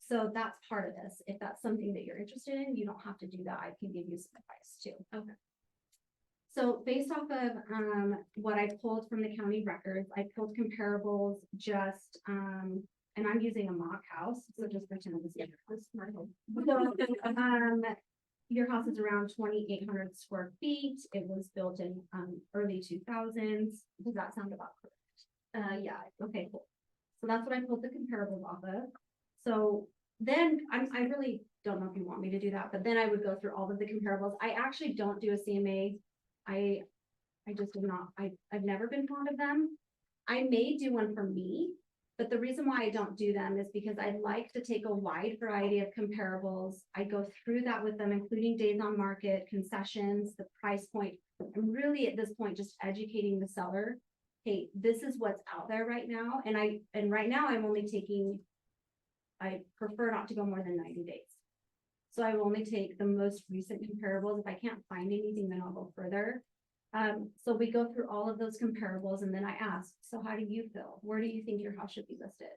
So that's part of this. If that's something that you're interested in, you don't have to do that. I can give you some advice too. Okay. So based off of what I pulled from the county records, I pulled comparables just, and I'm using a mock house, so just pretend this is my home. So, your house is around 2,800 square feet. It was built in early 2000s. Does that sound about correct? Yeah. Okay, cool. So that's what I pulled the comparables off of. So then I really don't know if you want me to do that, but then I would go through all of the comparables. I actually don't do a CMA. I just do not, I've never been fond of them. I may do one for me, But the reason why I don't do them is because I like to take a wide variety of comparables. I go through that with them, including days on market, concessions, the price point. I'm really at this point just educating the seller. Hey, this is what's out there right now. And right now I'm only taking, I prefer not to go more than 90 days. So I will only take the most recent comparables. If I can't find anything, then I'll go further. So we go through all of those comparables and then I ask, so how do you feel? Where do you think your house should be listed?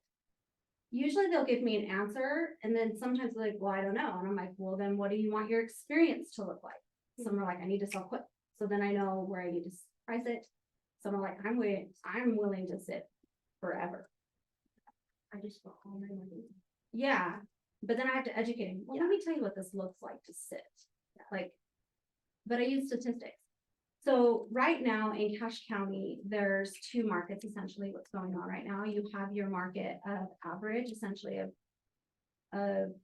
Usually they'll give me an answer and then sometimes they're like, well, I don't know. And I'm like, well, then what do you want your experience to look like? Some are like, I need to sell quick. So then I know where I need to price it. Some are like, I'm willing to sit forever. I just want all my money. Yeah, but then I have to educate him. Well, let me tell you what this looks like to sit. Like, but I use statistics. So right now in Cache County, there's two markets, essentially what's going on right now. You have your market of average, essentially of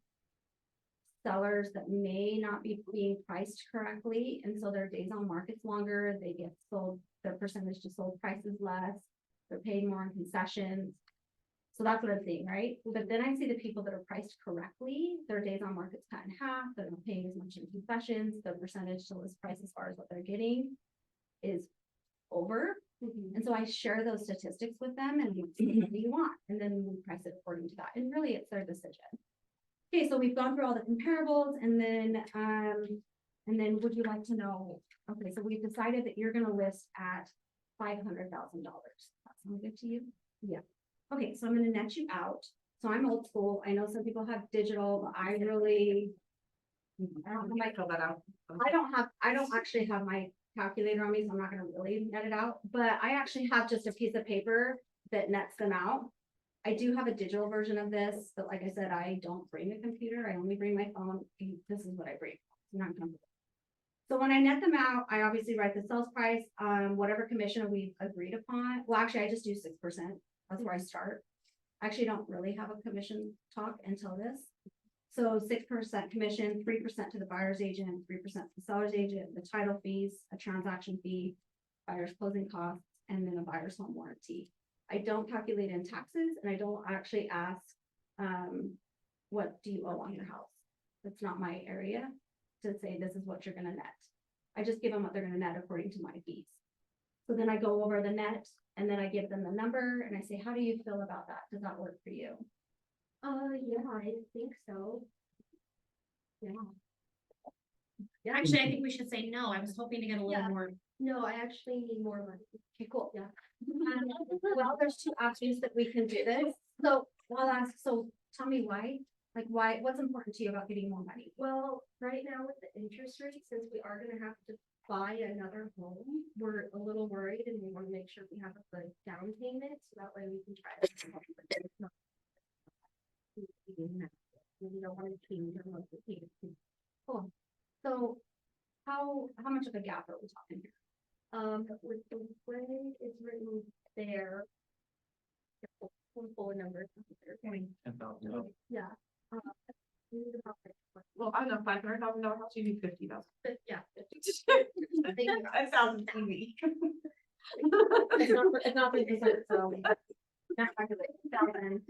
sellers that may not be being priced correctly. And so their days on market's longer, they get sold, their percentage to sold price is less, they're paying more on concessions. So that's what I'm seeing, right? But then I see the people that are priced correctly, their days on market's cut in half, they're not paying as much in concessions, their percentage to list price as far as what they're getting is over. And so I share those statistics with them and what do you want? And then we price it according to that. And really it's their decision. Okay, so we've gone through all the comparables and then would you like to know, okay, so we've decided that you're gonna list at $500,000. That sound good to you? Yeah. Okay, so I'm gonna net you out. So I'm old school. I know some people have digital, but I really, I don't actually have my calculator on me, so I'm not gonna really net it out, but I actually have just a piece of paper that nets them out. I do have a digital version of this, but like I said, I don't bring a computer. I only bring my phone. This is what I bring. It's not comfortable. So when I net them out, I obviously write the sales price, whatever commission we've agreed upon. Well, actually, I just do 6%. That's where I start. I actually don't really have a commission talk until this. So 6% commission, 3% to the buyer's agent, 3% to the seller's agent, the title fees, a transaction fee, buyer's closing costs, and then a buyer's home warranty. I don't calculate in taxes and I don't actually ask, what do you owe on your house? It's not my area to say this is what you're gonna net. I just give them what they're gonna net according to my fees. So then I go over the net and then I give them the number and I say, how do you feel about that? Does that work for you? Yeah, I think so. Yeah. Actually, I think we should say no. I was hoping to get a little Yeah. more. No, I actually need more money. Okay, cool. Yeah. Well, there's two options that we can do this. So I'll ask, so tell me why, like why, what's important to you about getting more money? Well, right now with the interest rate, since we are gonna have to buy another home, we're a little worried and we wanna make sure we have a good down payment, so that way we can try to. We don't wanna change our monthly payment. Cool. So how much of a gap are we talking here? With the way it's written there. Full numbers. Yeah. Well, I know $500,000 house, you need 50,000. Yeah. That sounds easy. It's not 3%, so. Not calculated.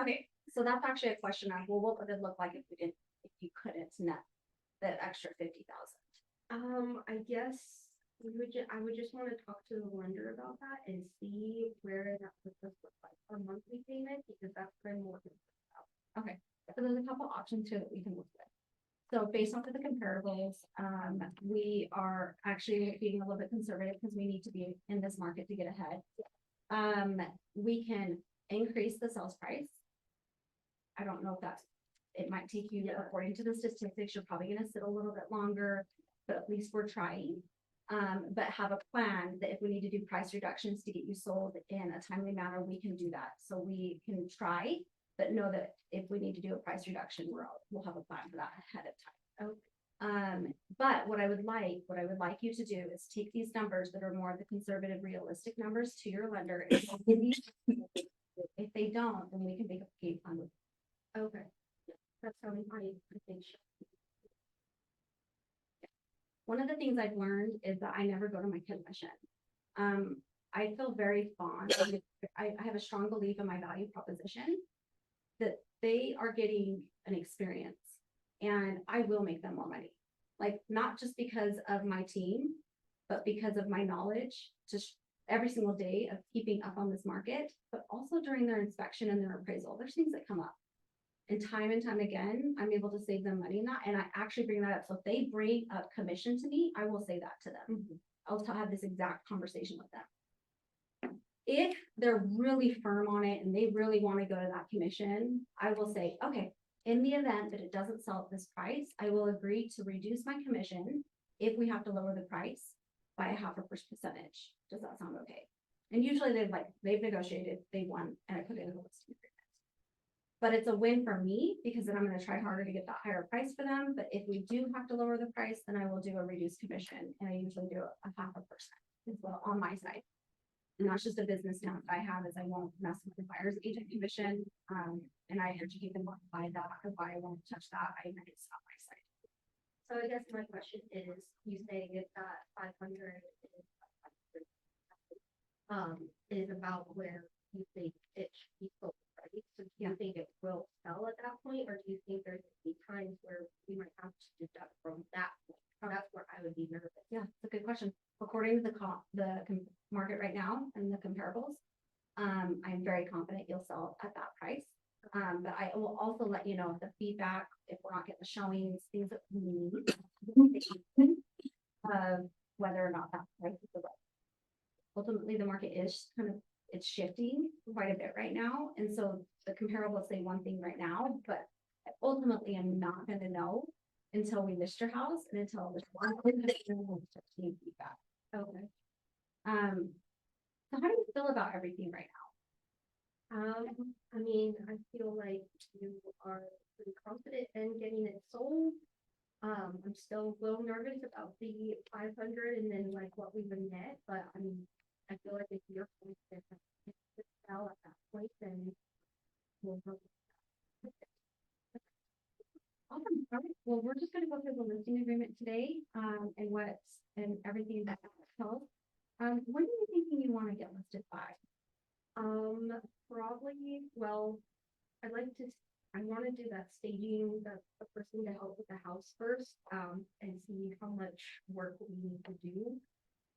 Okay, so that's actually a question of, well, what would it look like if you couldn't net that extra 50,000? I guess I would just wanna talk to the lender about that and see where that puts us with like our monthly payment, because that's been more. Okay, so there's a couple options here that we can look with. So based off of the comparables, we are actually being a little bit conservative because we need to be in this market to get ahead. We can increase the sales price. I don't know if that's, it might take you, according to the statistics, you're probably gonna sit a little bit longer, but at least we're trying. But have a plan that if we need to do price reductions to get you sold in a timely manner, we can do that. So we can try, but know that if we need to do a price reduction, we'll have a plan for that ahead of time. But what I would like you to do is take these numbers that are more of the conservative, realistic numbers to your lender. If they don't, then we can make a game plan with. Okay. That's how I think. One of the things I've learned is that I never go to my commission. I feel very fond, I have a strong belief in my value proposition. That they are getting an experience and I will make them more money. Like, not just because of my team, but because of my knowledge, just every single day of keeping up on this market, but also during their inspection and their appraisal, there's things that come up. And time again, I'm able to save them money in that, and I actually bring that up. So if they bring up commission to me, I will say that to them. I'll have this exact conversation with them. If they're really firm on it and they really want to go to that commission, I will say, okay, in the event that it doesn't sell at this price, I will agree to reduce my commission if we have to lower the price by 0.5%. Does that sound okay? And usually they've negotiated, they won, and I put it in the listing agreement. But it's a win for me because then I'm gonna try harder to get that higher price for them. But if we do have to lower the price, then I will do a reduced commission, and I usually do a 0.5% as well on my side. And that's just a business stance I have, is I won't mess with the buyer's agent commission. And I educate them on why I won't touch that. I it's not my side. So I guess my question is, you saying if that 500 is about where you think it should be sold, right? So do you think it will sell at that point, or do you think there's gonna be times where we might have to deduct from that point? That's where I would be nervous. Yeah, it's a good question. According to the market right now and the comparables, I'm very confident you'll sell at that price. But I will also let you know the feedback, if we're not getting the showings, things that we need. Whether or not that price is the right. Ultimately, the market is it's shifting quite a bit right now. And so the comparables say one thing right now, but ultimately I'm not gonna know until we list your house and until there's one feedback. Okay. So how do you feel about everything right now? I mean, I feel like you are pretty confident in getting it sold. I'm still a little nervous about the 500 and then like what we would net, but I mean, I feel like if you're confident that it's sell at that point, then we'll go. Awesome. All right. Well, we're just gonna go through the listing agreement today, and everything that tells. When are you thinking you want to get listed by? Probably, well, I want to do that staging, the person to help with the house first, and see how much work we need to do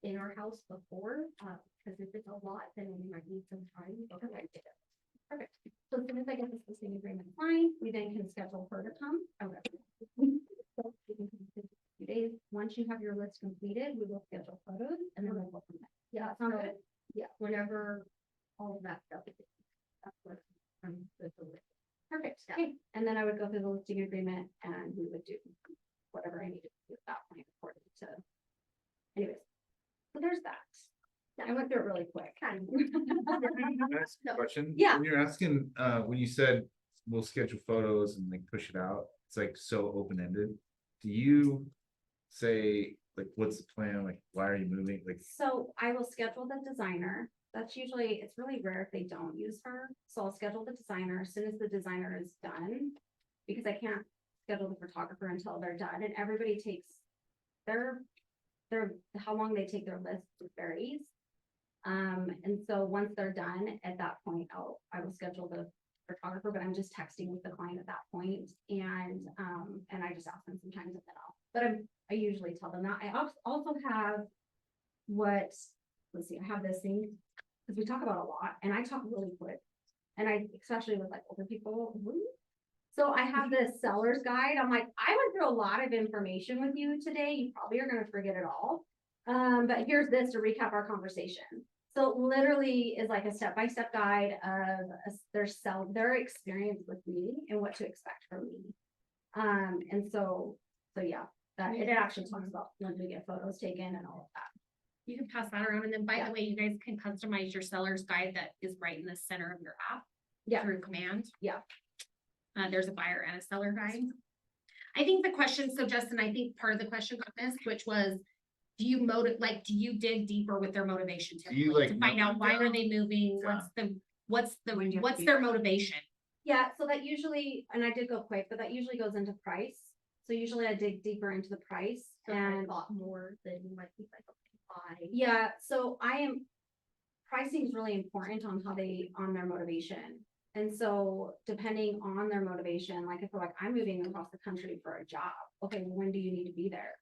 in our house before, because if it's a lot, then we might need some time. Okay. Perfect. So as soon as I get this listing agreement signed, we then can schedule her to come. Okay. So we can come in a few days. Once you have your list completed, we will schedule photos and then we'll go from there. Yeah, Sounds so, good? yeah, whenever all of that stuff is, that's what I'm good with. Perfect. Yeah. Okay. And then I would go through the listing agreement and we would do whatever I needed to do at that point according to. Anyways, so there's that. I went through it really quick. Can I ask a question? Yeah. When you're asking, when you said we'll schedule photos and like push it out, it's like so open-ended. Do you say like, what's the plan? Like, why are you moving? Like, So I will schedule the designer. That's usually, it's really rare if they don't use her. So I'll schedule the designer as soon as the designer is done. Because I can't schedule the photographer until they're done, and everybody takes their, how long they take their list varies. And so once they're done, at that point, I will schedule the photographer, but I'm just texting with the client at that point, and I just ask them sometimes if they're off. But I usually tell them that. I also have let's see, I have this thing, because we talk about a lot, and I talk really quick, and especially with like older people. So I have this seller's guide. I'm like, I went through a lot of information with you today. You probably are gonna forget it all. But here's this to recap our conversation. So it literally is like a step-by-step guide of their experience with me and what to expect from me. And so yeah, that it actually talks about when we get photos taken and all of that. You can pass that around, and then by the way, you guys can customize your seller's guide that is right in the center of your app. Yeah. Through command. Yeah. There's a buyer and a seller guide. I think the question, so Justin, I think part of the question got missed, which was, do you dig deeper with their motivation Do you, typically like, to find out why are they moving? Yeah. What's their motivation? Yeah, so that usually, and I did go quick, but that usually goes into price. So usually I dig deeper into the price So and a lot more than you might be like, okay, yeah, so pricing is really important on how on their motivation. And so depending on their motivation, like if they're like, I'm moving across the country for a job, okay, well, when do you need to be there?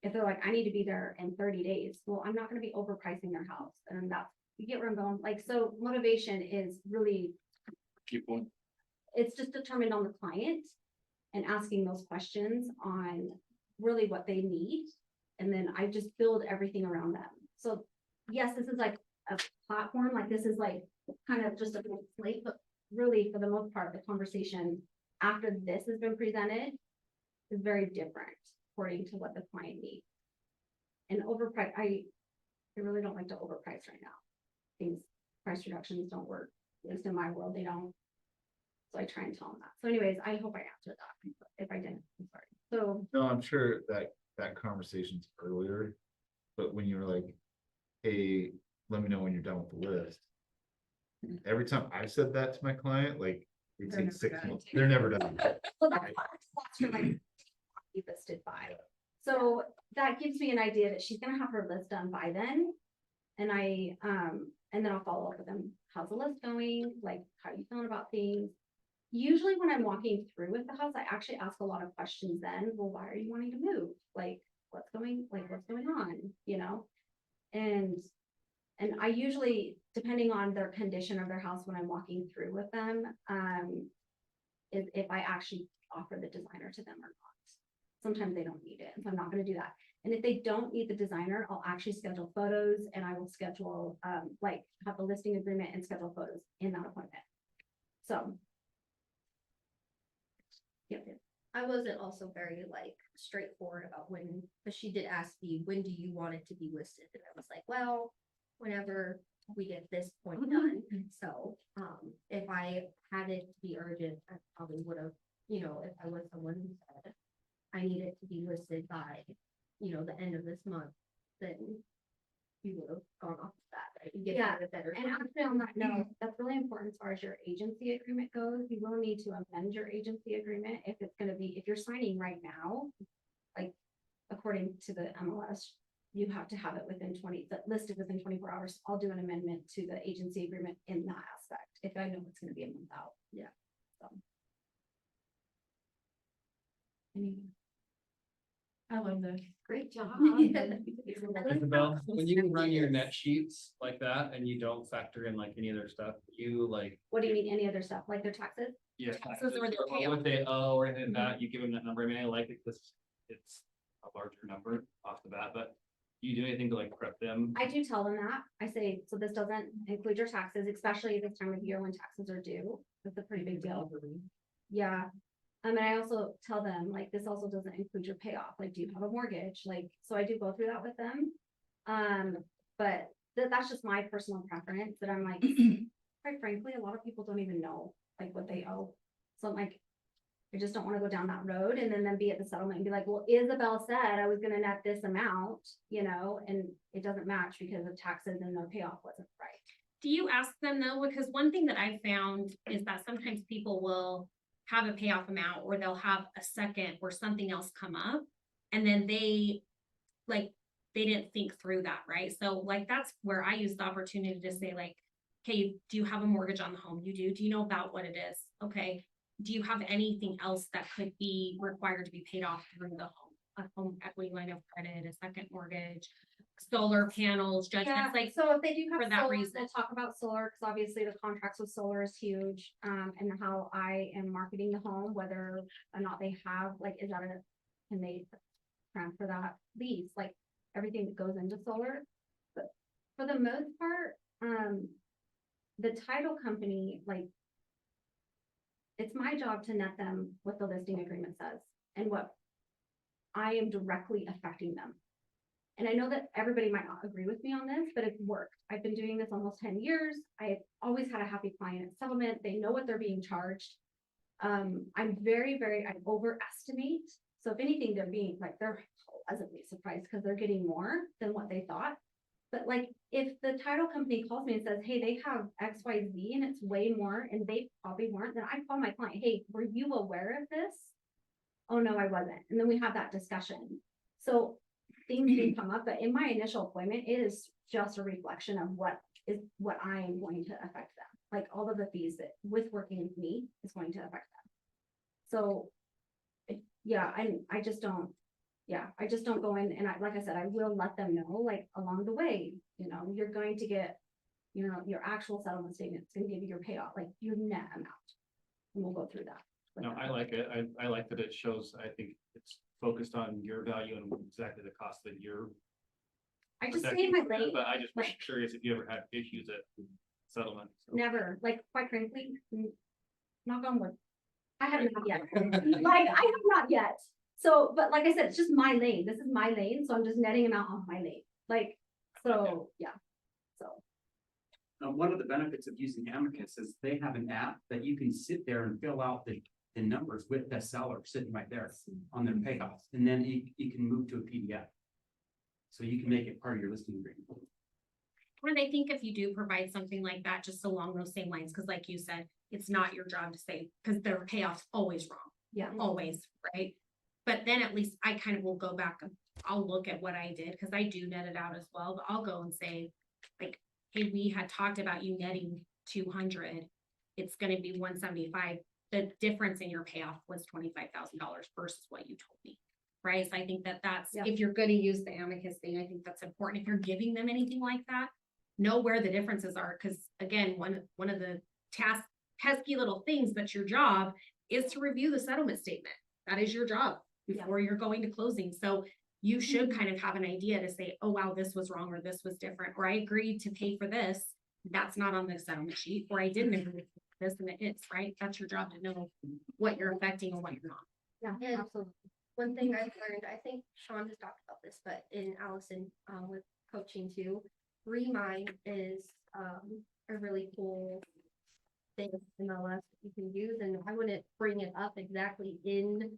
If they're like, I need to be there in 30 days, well, I'm not gonna be overpricing their house, and that's, you get where I'm going, like, so motivation is really, it's just determined on the client and asking those questions on really what they need. And then I just build everything around them. So yes, this is like a platform, like this is like kind of just a blank slate, but really for the most part, the conversation after this has been presented is very different according to what the client needs. And overprice, I really don't like to overprice right now. Things, price reductions don't work, at least in my world, they don't. So I try and tell them that. So anyways, I hope I answered that. If I didn't, I'm sorry. So No, I'm sure that conversation's earlier, but when you were like, hey, let me know when you're done with the list. Every time I've said that to my client, like, it They're takes never 6 done. months, they're never done. well, that's your like be listed by. So that gives me an idea that she's gonna have her list done by then. And and then I'll follow up with them. How's the list going? Like, how are you feeling about things? Usually when I'm walking through with the house, I actually ask a lot of questions then. Well, why are you wanting to move? Like, what's going on? You know? And I usually, depending on their condition of their house when I'm walking through with them, is if I actually offer the designer to them or not. Sometimes they don't need it, so I'm not gonna do that. And if they don't need the designer, I'll actually schedule photos and I will schedule, like, have the listing agreement and schedule photos in that appointment. So. Yep. I wasn't also very like straightforward about when, but she did ask me, when do you want it to be listed? And I was like, well, whenever we get this point done. So, if I had it to be urgent, I probably would have, you know, if I was someone who said I need it to be listed by, you know, the end of this month, then you would have gone off of that, right? You get Yeah, a better. And actually on that note, that's really important as far as your agency agreement goes. You will need to amend your agency agreement if it's gonna be, if you're signing right now, like, according to the MLS, you have to have it within listed within 24 hours. I'll do an amendment to the agency agreement in that aspect, if I know it's gonna be a month out. Yeah. So. I love this. Great job. Isabel, when you run your net sheets like that and you don't factor in like any other stuff, you like. What do you mean, any other stuff, like their taxes? Yeah. Taxes or their What they owe or anything like that, you give them that number, I mean, I like it, because it's a larger number off the bat, but do you do anything to like prep them? I do tell them that. I say, so this doesn't include your taxes, especially this time of year when taxes are due. That's a pretty big deal. Yeah. And I also tell them, like, this also doesn't include your payoff. Like, do you have a mortgage? Like, so I do go through that with them. But that's just my personal preference that I'm like, quite frankly, a lot of people don't even know like what they owe. So I'm like, I just don't want to go down that road and then be at the settlement and be like, well, Isabel said I was gonna net this amount, you know, and it doesn't match because of taxes and the payoff wasn't right. Do you ask them though? Because one thing that I've found is that sometimes people will have a payoff amount or they'll have a second or something else come up. And then they didn't think through that, right? So like, that's where I use the opportunity to say like, okay, do you have a mortgage on the home? You do. Do you know about what it is? Okay. Do you have anything else that could be required to be paid off through the home? A home equity line of credit, a second mortgage, solar panels, judgments, like, so if they do have for that solar, reason. we'll talk about solar, because obviously the contracts with solar is huge. And how I am marketing the home, whether or not they have, like, can they transfer that lease, like everything that goes into solar. But for the most part, the title company, like, it's my job to net them what the listing agreement says and what I am directly affecting them. And I know that everybody might not agree with me on this, but it's worked. I've been doing this almost 10 years. I've always had a happy client at settlement. They know what they're being charged. I'm I overestimate. So if anything, they're pleasantly surprised because they're getting more than what they thought. But like, if the title company calls me and says, hey, they have XYZ and it's way more and they probably weren't, then I call my client, hey, were you aware of this? Oh, no, I wasn't. And then we have that discussion. So things do come up, but in my initial appointment, it is just a reflection of what is what I'm going to affect them. Like all of the fees that with working with me is going to affect them. So, yeah, I just don't go in and like I said, I will let them know, like along the way, you're going to get, your actual settlement statement. It's gonna give you your payoff, like your net amount. And we'll go through that. with No, them. I like it. I like that it shows, I think it's focused on your value and exactly the cost that you're. I just stay protecting in my for that, lane. But I just was like- curious if you ever had issues at settlement. so. Never, like, quite frankly, knock on wood. I haven't had yet. Like, I have not yet. So, but like I said, it's just my lane. This is my lane, so I'm just netting them out on my lane. Like, so, yeah. So, One of the benefits of using Amicus is they have an app that you can sit there and fill out the numbers with the seller sitting right there on their payoffs. And then you can move to a PDF. So you can make it part of your listing agreement. And I think if you do provide something like that, just along those same lines, because like you said, it's not your job to say, because their payoff's always wrong, yeah. always, right? But then at least I kind of will go back and I'll look at what I did, because I do net it out as well, but I'll go and say, like, hey, we had talked about you netting 200, it's gonna be 175. The difference in your payoff was $25,000 versus what you told me. Right, so I think that's, Yeah. if you're gonna use the Amicus thing, I think that's important. If you're giving them anything like that, know where the differences are, because again, one of the pesky little things that's your job is to review the settlement statement. That is your job before you're going to closing. So you should kind of have an idea to say, oh, wow, this was wrong, or this was different, or I agreed to pay for this. That's not on the settlement sheet, or I didn't agree for this and it is, right? That's your job to know what you're affecting and what you're not. Yeah, And absolutely. one thing I've learned, I think Sean has talked about this, but in Allison, with coaching too, Remind is, a really cool thing in MLS that you can use, and I wouldn't bring it up exactly in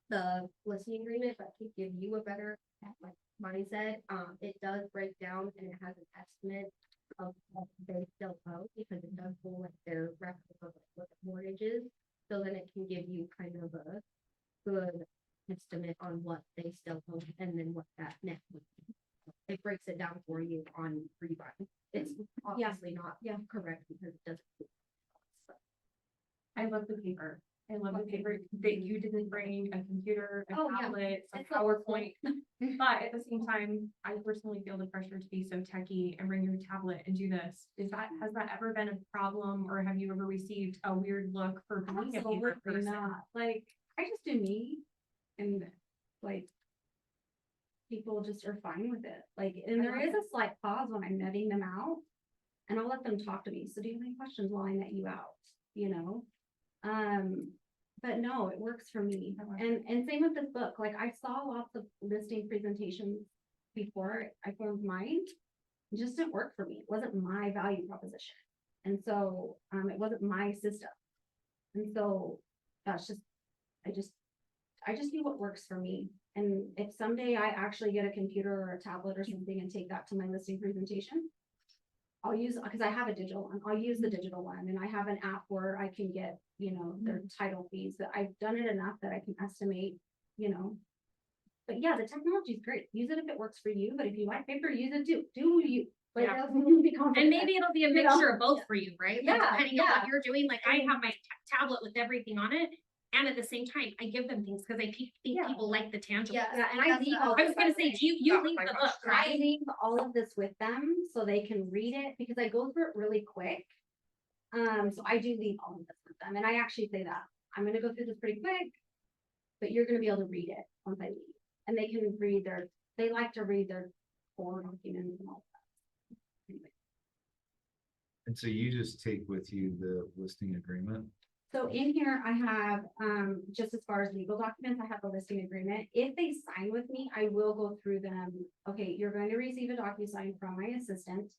the listing agreement, but to give you a better, like, mindset, it does break down and it has an estimate of what they still owe, because it does pull like their record of like, what the mortgage is, so then it can give you kind of a good estimate on what they still owe and then what that net would be. It breaks it down for you on Rebuy. It's obviously not correct because it doesn't. I love the paper. I love the paper that you didn't bring a computer, a Oh, yeah. tablet, a It's a- PowerPoint. But at the same time, I personally feel the pressure to be so techie and bring your tablet and do this. Has that ever been a problem, or have you ever received a weird look for being a paper Absolutely person? not. Like, I just do me, and like, people just are fine with it. Like, and there is a slight pause when I'm netting them out, and I'll let them talk to me. So do you have any questions while I net you out? But no, it works for me. And same with this book. Like, I saw lots of listing presentations before I formed mine. It just didn't work for me. It wasn't my value proposition. And so, it wasn't my system. And so that's just, I just do what works for me. And if someday I actually get a computer or a tablet or something and take that to my listing presentation, I'll use, because I have a digital one, I'll use the digital one, and I have an app where I can get, their title fees, that I've done it enough that I can estimate, But yeah, the technology is great. Use it if it works for you, but if you like paper, use it too. Do you? But Yeah. be confident. And maybe it'll be a You know? mixture of both for you, right? Like, Yeah, depending on yeah. what you're doing, like I have my tablet with everything on it. And at the same time, I give them things because I think Yeah. people like the tangible. Yeah, and I leave all I was gonna say, do you leave the book, I right? leave all of this with them so they can read it, because I go through it really quick. So I do leave all of this with them, and I actually say that I'm gonna go through this pretty quick, but you're gonna be able to read it once I leave, and they can read they like to read their core documents and all that. Anyway. And so you just take with you the listing agreement? So in here, I have, just as far as legal documents, I have a listing agreement. If they sign with me, I will go through them. Okay, you're going to receive a DocuSign from my assistant.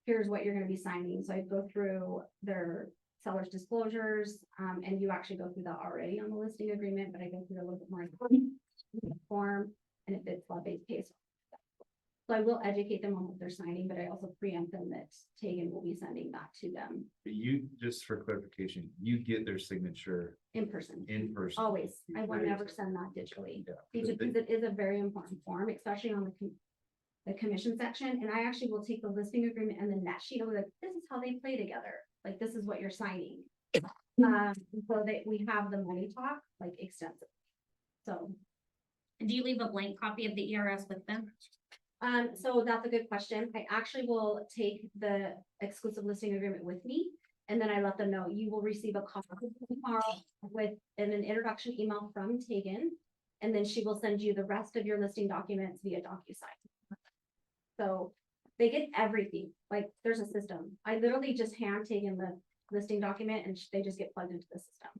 Here's what you're gonna be signing. So I go through their seller's disclosures, and you actually go through that already on the listing agreement, but I go through a little bit more form, and if it's law-based case. So I will educate them on what they're signing, but I also preempt them that Tegan will be sending that to them But you, just for clarification, you get their signature in person. in person. Always. I will Right. never send that digitally. Yeah. Because it is a very important form, especially on the the commission section, and I actually will take the listing agreement and the net sheet, I'll be like, this is how they play together, like, this is what you're signing. So that we have the money talk, like, extensive. So, Do you leave a blank copy of the ERS with them? so that's a good question. I actually will take the exclusive listing agreement with me. And then I let them know you will receive a copy tomorrow with an introduction email from Tegan. And then she will send you the rest of your listing documents via DocuSign. So they get everything, like there's a system. I literally just hand Tegan the listing document and they just get plugged into the system.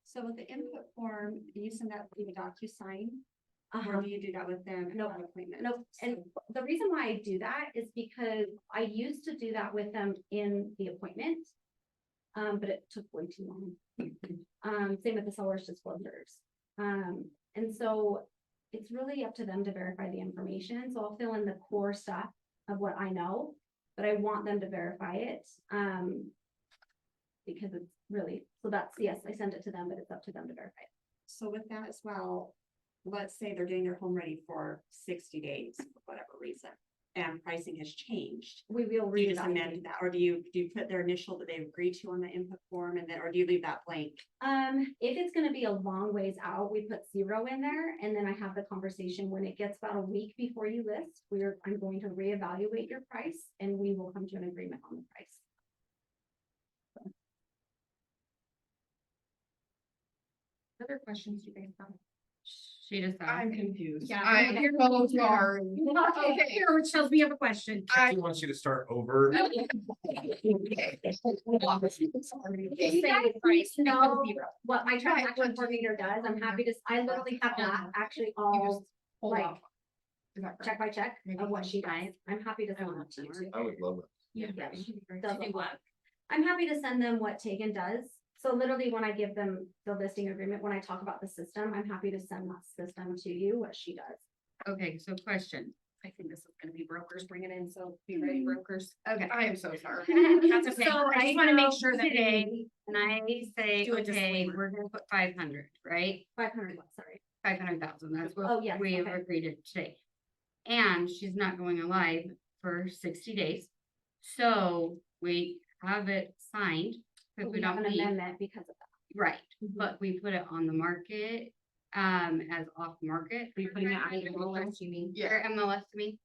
So with the input form, do you send that through the DocuSign? Or Uh-huh. do you do that with them? Nope. on appointment? Nope, and the reason why I do that is because I used to do that with them in the appointment. But it took way too long. Same with the seller's disclosures. And so it's really up to them to verify the information, so I'll fill in the core stuff of what I know, but I want them to verify it. Because it's really, so that's, yes, I send it to them, but it's up to them to verify it. So with that as well, let's say they're getting their home ready for 60 days, for whatever reason, and pricing has changed. We will Do you just reevaluate. amend that, or do you put their initial that they agree to on the input form, and then, or do you leave that blank? If it's gonna be a long ways out, we put 0 in there, and then I have the conversation when it gets about a week before you list, I'm going to reevaluate your price, and we will come to an agreement on the price. Other questions you guys have? She just. I'm confused. Yeah. I'm so sorry. Okay, here, Chelsea, we have a question. She wants you to start over. If you guys need to know what my transaction coordinator does, I'm happy to, I literally have that actually all, Hold like, on. Is that correct? check by check of what she does. I'm happy to send that to you too. I would love it. Yeah. To Does do a what? lot. I'm happy to send them what Tegan does. So literally when I give them the listing agreement, when I talk about the system, I'm happy to send that system to you, what she does. Okay, so question. I think this is gonna be brokers bringing in, so be ready, brokers. Okay. I am so sorry. That's okay. So I just wanna make sure that today, and I say, Do a okay, disclaimer. we're gonna put 500, right? 500, sorry. 500,000, that's Oh, what yes, we have okay. agreed to today. And she's not going live for 60 days. So we have it signed, But because we we have don't an need, amendment because of that. right, Mhm. but we put it on the market, as off market. Are you putting that on your MLS, you mean? Or MLS to me,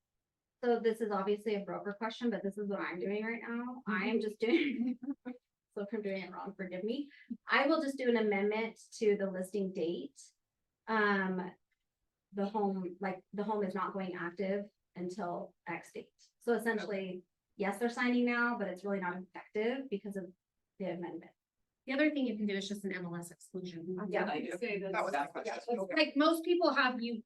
So this is obviously a broker question, but this is what I'm doing right now. I am just doing. So if I'm doing it wrong, forgive me. I will just do an amendment to the listing date. The home is not going active until X date. So essentially, yes, they're signing now, but it's really not effective because of the amendment. The other thing you can do is just an MLS exclusion. Yeah, I do. That was my question. Okay. Like most people have you,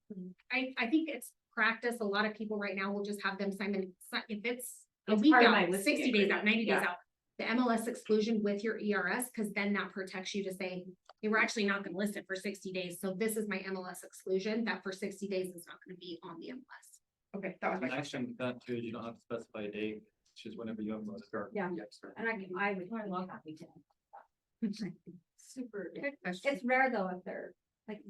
I think it's practice. A lot of people right now will just have them sign in, if it's a It's week part of out, my listing 60 days out, agreement. 90 days Yeah. out. The MLS exclusion with your ERS, because then that protects you to say, hey, we're actually not gonna list it for 60 days. So this is my MLS exclusion, that for 60 days is not gonna be on the MLS. Okay, that was my The nice question. thing with that too is you don't have to specify a date, it's just whenever you upload it. Yeah. And I would love happy to. Super. good question. It's rare though if they're like,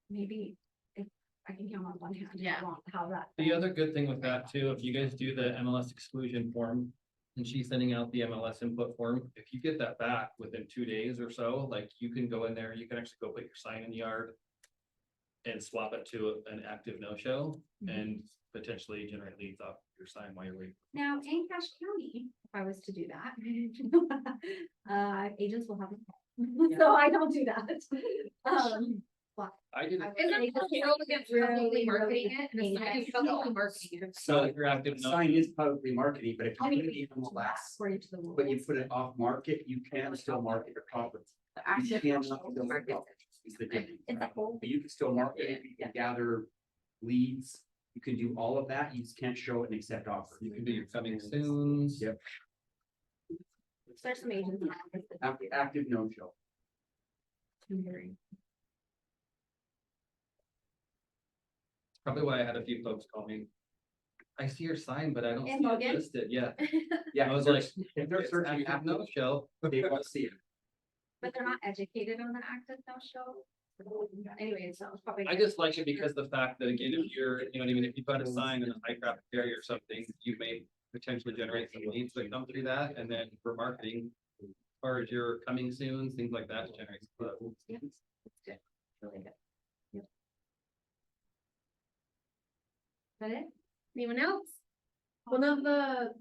maybe if I can count on one hand. Yeah. How that. The other good thing with that too, if you guys do the MLS exclusion form and she's sending out the MLS input form, if you get that back within 2 days or so, like you can go in there, you can actually go put your sign in the yard and swap it to an active no-show and potentially generate leads off your sign while you're waiting. Now, in Cache County, if I was to do that, agents will have. So I don't do that. I did it. Isn't it publicly marketing it? And it's not Yes. publicly marketing it. So If you're active, the no. sign is publicly marketing, but if I you mean, put it in MLS, according to the rules. but you put it off market, you can still market your property. You cannot still market is the difference. It's a whole. But you can still market it, you can gather leads, you can do all of that, you just can't show it and accept offers. You can do your coming soon. Yep. There's some agents. Active no-show. Probably why I had a few folks call me. I see your sign, but I don't see And it Logan? listed, yeah. Yeah, I was like, if they're it's searching active active, no show. they won't see it. But they're not educated on the active no show. Anyway, so it's probably. I just like it because the fact that again, if you're, you know, what I mean, if you've got a sign in a high traffic area or something, you may potentially generate some leads that come through that, and then for marketing. As far as your coming soon, things like that generates. Yeah, it's good, really good. Is that it? Anyone else? One of the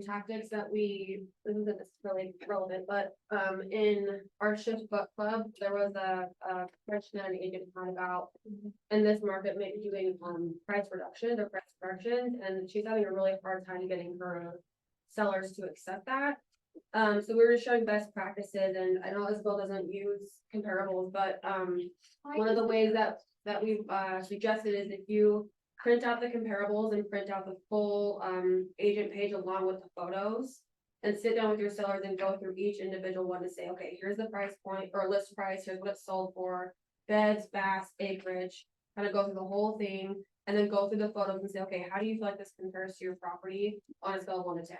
tactics that we, this isn't necessarily relevant, but in our shift book club, there was a question that an agent had about in this market maybe doing price reductions or price reductions, and she's having a really hard time getting her sellers to accept that. So we were just showing best practices, and I know Isabel doesn't use comparables, but one of the ways that we've suggested is if you print out the comparables and print out the full agent page along with the photos, and sit down with your sellers and go through each individual one to say, okay, here's the price point or list price, here's what it's sold for, beds, baths, acreage, kind of go through the whole thing, and then go through the photos and say, okay, how do you feel like this compares to your property on a scale of 1 to 10?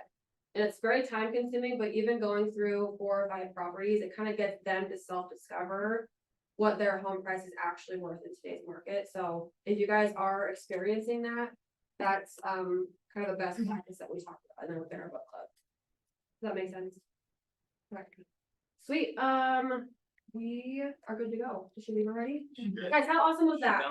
And it's very time consuming, but even going through 4 or 5 properties, it kind of gets them to self-discover what their home price is actually worth in today's market. So if you guys are experiencing that, that's kind of the best practice that we talked about in our book club. Does that make sense? Okay. Sweet. We are good to go. Should we be ready? Guys, how awesome was that?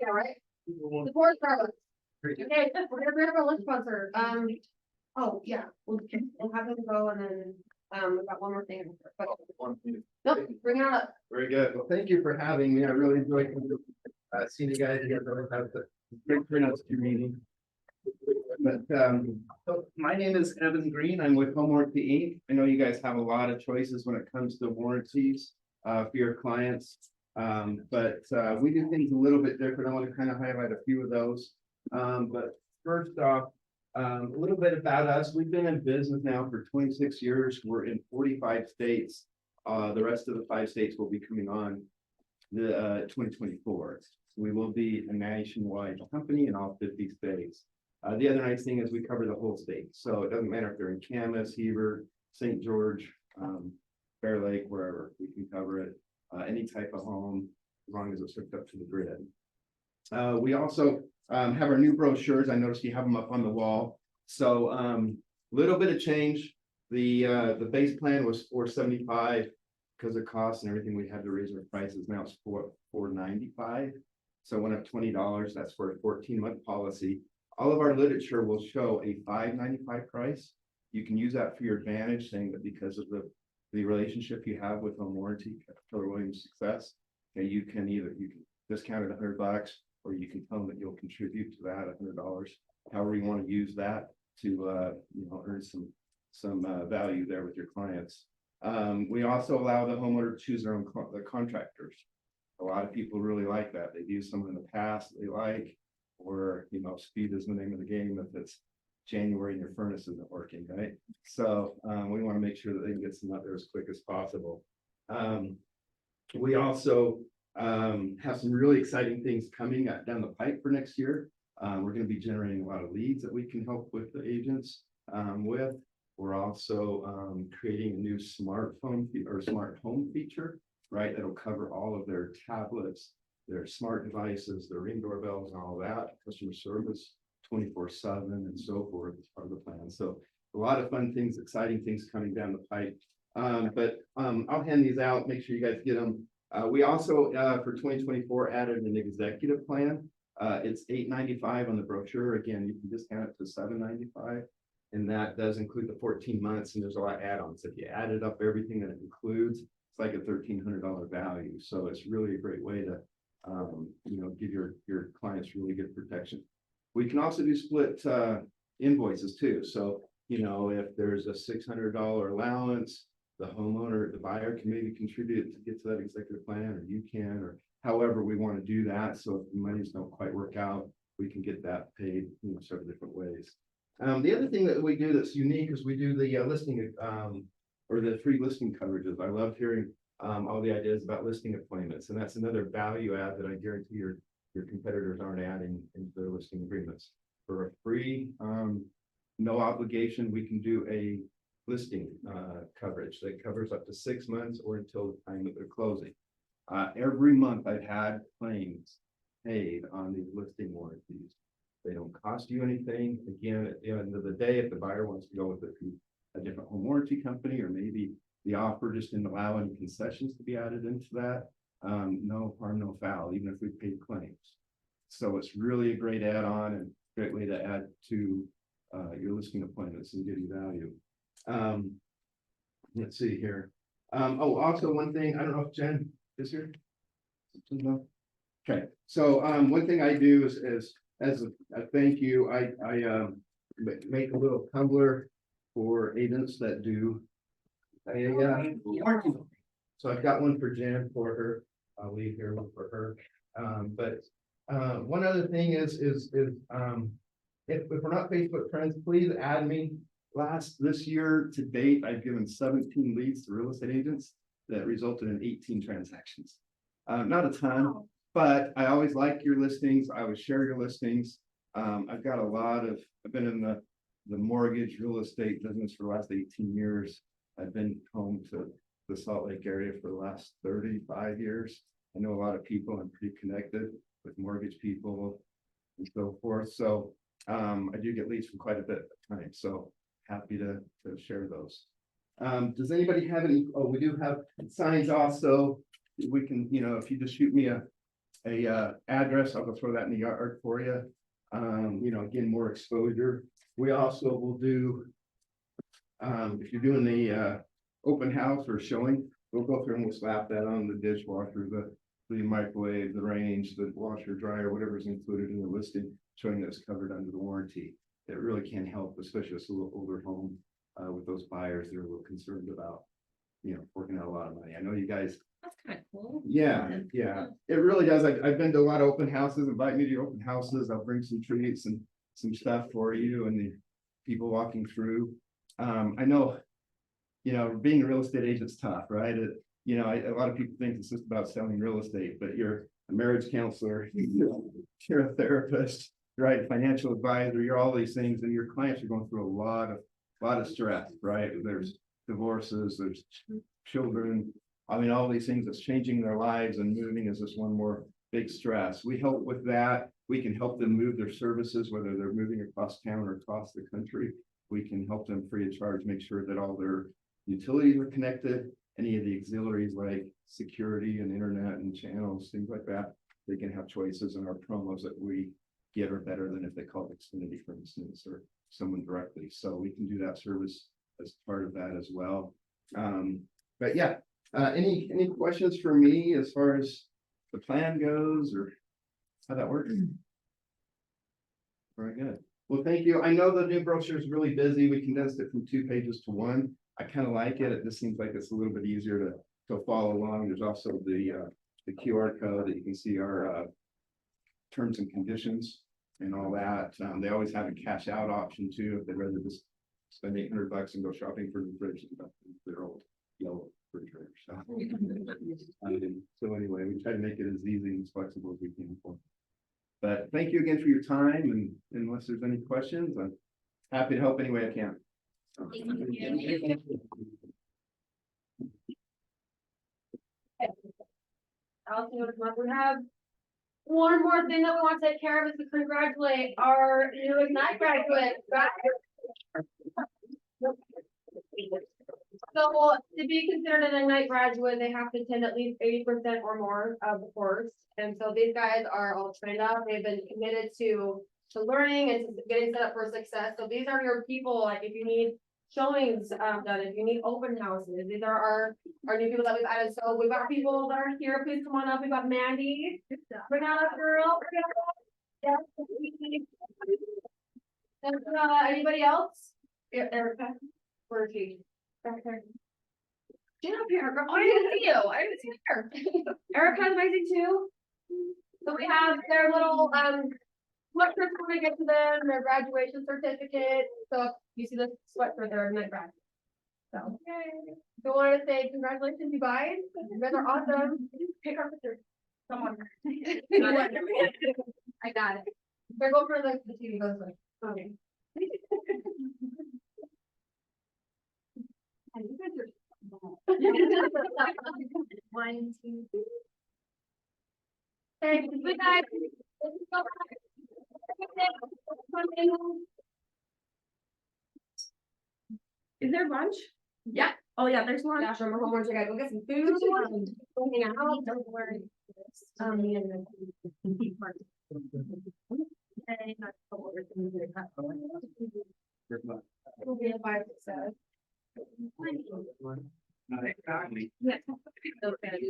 Yeah, right? The board Starbucks. Okay, we're gonna grab our lunch sponsor. Oh, yeah, we'll have them go and then, we've got one more thing. But nope, bring it up. Very good. Well, thank you for having me. I really enjoyed seeing you guys. You guys always have the great turnouts to your meeting. But so my name is Evan Green. I'm with Home Warranty Inc. I know you guys have a lot of choices when it comes to warranties for your clients. But we do things a little bit different. I want to kind of highlight a few of those. But first off, a little bit about us. We've been in business now for 26 years. We're in 45 states. The rest of the 5 states will be coming on the 2024. We will be a nationwide company in all 50 states. The other nice thing is we cover the whole state. So it doesn't matter if they're in Camas, Heber, St. George, Bear Lake, wherever, we can cover it. Any type of home, as long as it's hooked up to the grid. We also have our new brochures. I noticed you have them up on the wall. So little bit of change. The base plan was $475 because of costs and everything. We had to raise our prices. Now it's $495. So it went up $20. That's for a 14-month policy. All of our literature will show a $595 price. You can use that for your advantage, saying that because of the relationship you have with Home Warranty, Keller Williams Success, okay, you can discount it $100, or you can tell them that you'll contribute to that $100. However you want to use that to earn some value there with your clients. We also allow the homeowner to choose their own contractors. A lot of people really like that. They've used someone in the past they like, or speed is the name of the game if it's January and your furnace isn't working, right? So we want to make sure that they can get some out there as quick as possible. We also have some really exciting things coming down the pipe for next year. We're going to be generating a lot of leads that we can help with the agents with. We're also creating a new smart home feature, right? That'll cover all of their tablets, their smart devices, their Ring doorbells, and all that, customer service 24/7 and so forth as part of the plan. So a lot of fun things, exciting things coming down the pipe. But I'll hand these out, make sure you guys get them. We also, for 2024, added an executive plan. It's $895 on the brochure. Again, you can discount it to $795. And that does include the 14 months, and there's a lot of add-ons. If you added up everything that it includes, it's like a $1,300 value. So it's really a great way to give your clients really good protection. We can also do split invoices too. So, if there's a $600 allowance, the homeowner, the buyer can maybe contribute to get to that executive plan, or you can, or however we want to do that. So if the monies don't quite work out, we can get that paid, several different ways. The other thing that we do that's unique is we do the listing or the free listing coverages. I love hearing all the ideas about listing appointments, and that's another value add that I guarantee your competitors aren't adding into their listing agreements. for a free, no obligation, we can do a listing, coverage that covers up to 6 months or until the time that they're closing. Every month I've had claims paid on these listing warranties. They don't cost you anything. Again, at the end of the day, if the buyer wants to go with a different home warranty company, or maybe the offer just didn't allow any concessions to be added into that, no harm, no foul, even if we paid claims. So it's really a great add-on and great way to add to your listing appointments and give you value. Let's see here. Oh, also one thing, I don't know if Jen is here. Okay, so one thing I do is as a thank you, I make a little tumbler for agents that do warranty. So I've got one for Jen for her. I'll leave here one for her. But one other thing is if we're not Facebook friends, please add me. This year to date, I've given 17 leads to real estate agents that resulted in 18 transactions. Not a ton, but I always like your listings. I always share your listings. I've got I've been in the mortgage real estate business for the last 18 years. I've been home to the Salt Lake area for the last 35 years. I know a lot of people. I'm pretty connected with mortgage people and so forth. So I do get leads from quite a bit of time. So happy to share those. Does anybody have any? Oh, we do have signs also. We can, if you just shoot me a address, I'll go throw that in the yard for you. Again, more exposure. We also will do, if you're doing the open house or showing, we'll go through and we'll slap that on the dishwasher, the microwave, the range, the washer, dryer, whatever is included in the listing, showing that it's covered under the warranty. It really can help, especially if it's a little older home, with those buyers that are a little concerned about, forking out a lot of money. I know you guys. That's kind of cool. Yeah, it really does. I've been to a lot of open houses. Invite me to your open houses. I'll bring some treats and some stuff for you and the people walking through. I know, being a real estate agent's tough, right? A lot of people think it's just about selling real estate, but you're a marriage counselor, you're a therapist, right? Financial advisor, you're all these things, and your clients are going through a lot of stress, right? There's divorces, there's children. I mean, all these things that's changing their lives, and moving is just one more big stress. We help with that. We can help them move their services, whether they're moving across town or across the country. We can help them free of charge, make sure that all their utilities are connected. Any of the auxiliaries like security and internet and channels, things like that, they can have choices, and our promos that we get are better than if they called Xfinity, for instance, or someone directly. So we can do that service as part of that as well. But yeah, any questions for me as far as the plan goes, or how that works? Very good. Well, thank you. I know the new brochure is really busy. We condensed it from 2 pages to 1. I kind of like it. It just seems like it's a little bit easier to follow along. There's also the QR code that you can see our terms and conditions and all that. They always have a cash out option too, if they'd rather just spend $800 and go shopping for the fridge and stuff. Their old yellow refrigerator. So anyway, we try to make it as easy and as flexible as we can for. But thank you again for your time, and unless there's any questions, I'm happy to help any way I can. We have one more thing that we want to take care of is to congratulate our new Ignite graduates. So to be considered an Ignite graduate, they have to attend at least 80% or more of the course. And so these guys are all trained up. They've been committed to learning and to getting set up for success. So these are your people, like if you need showings done, if you need open houses, these are our new people that we've added. So we've got people that are here. Please come on up. We've got Mandy. Bring out a girl. Yeah. And, anybody else? Erica. Where is she? Back there. Get up here, girl. I didn't see you. I didn't see her. Erica's amazing too. So we have their little sweatshirts when we get to them, their graduation certificate. So if you see the sweatshirt, they're Ignite grad. So I wanted to say congratulations, you guys. You guys are awesome. Pick our picture. Come on. I got it. They're going for like the TV goes like, okay. One, two, three. Okay, good night. Is there lunch? Yeah. Oh, yeah, there's lunch. Yeah, remember homework, I gotta go get some food. Go hang out, don't worry. We'll be at 5 to 7. Exactly. Yeah. Okay.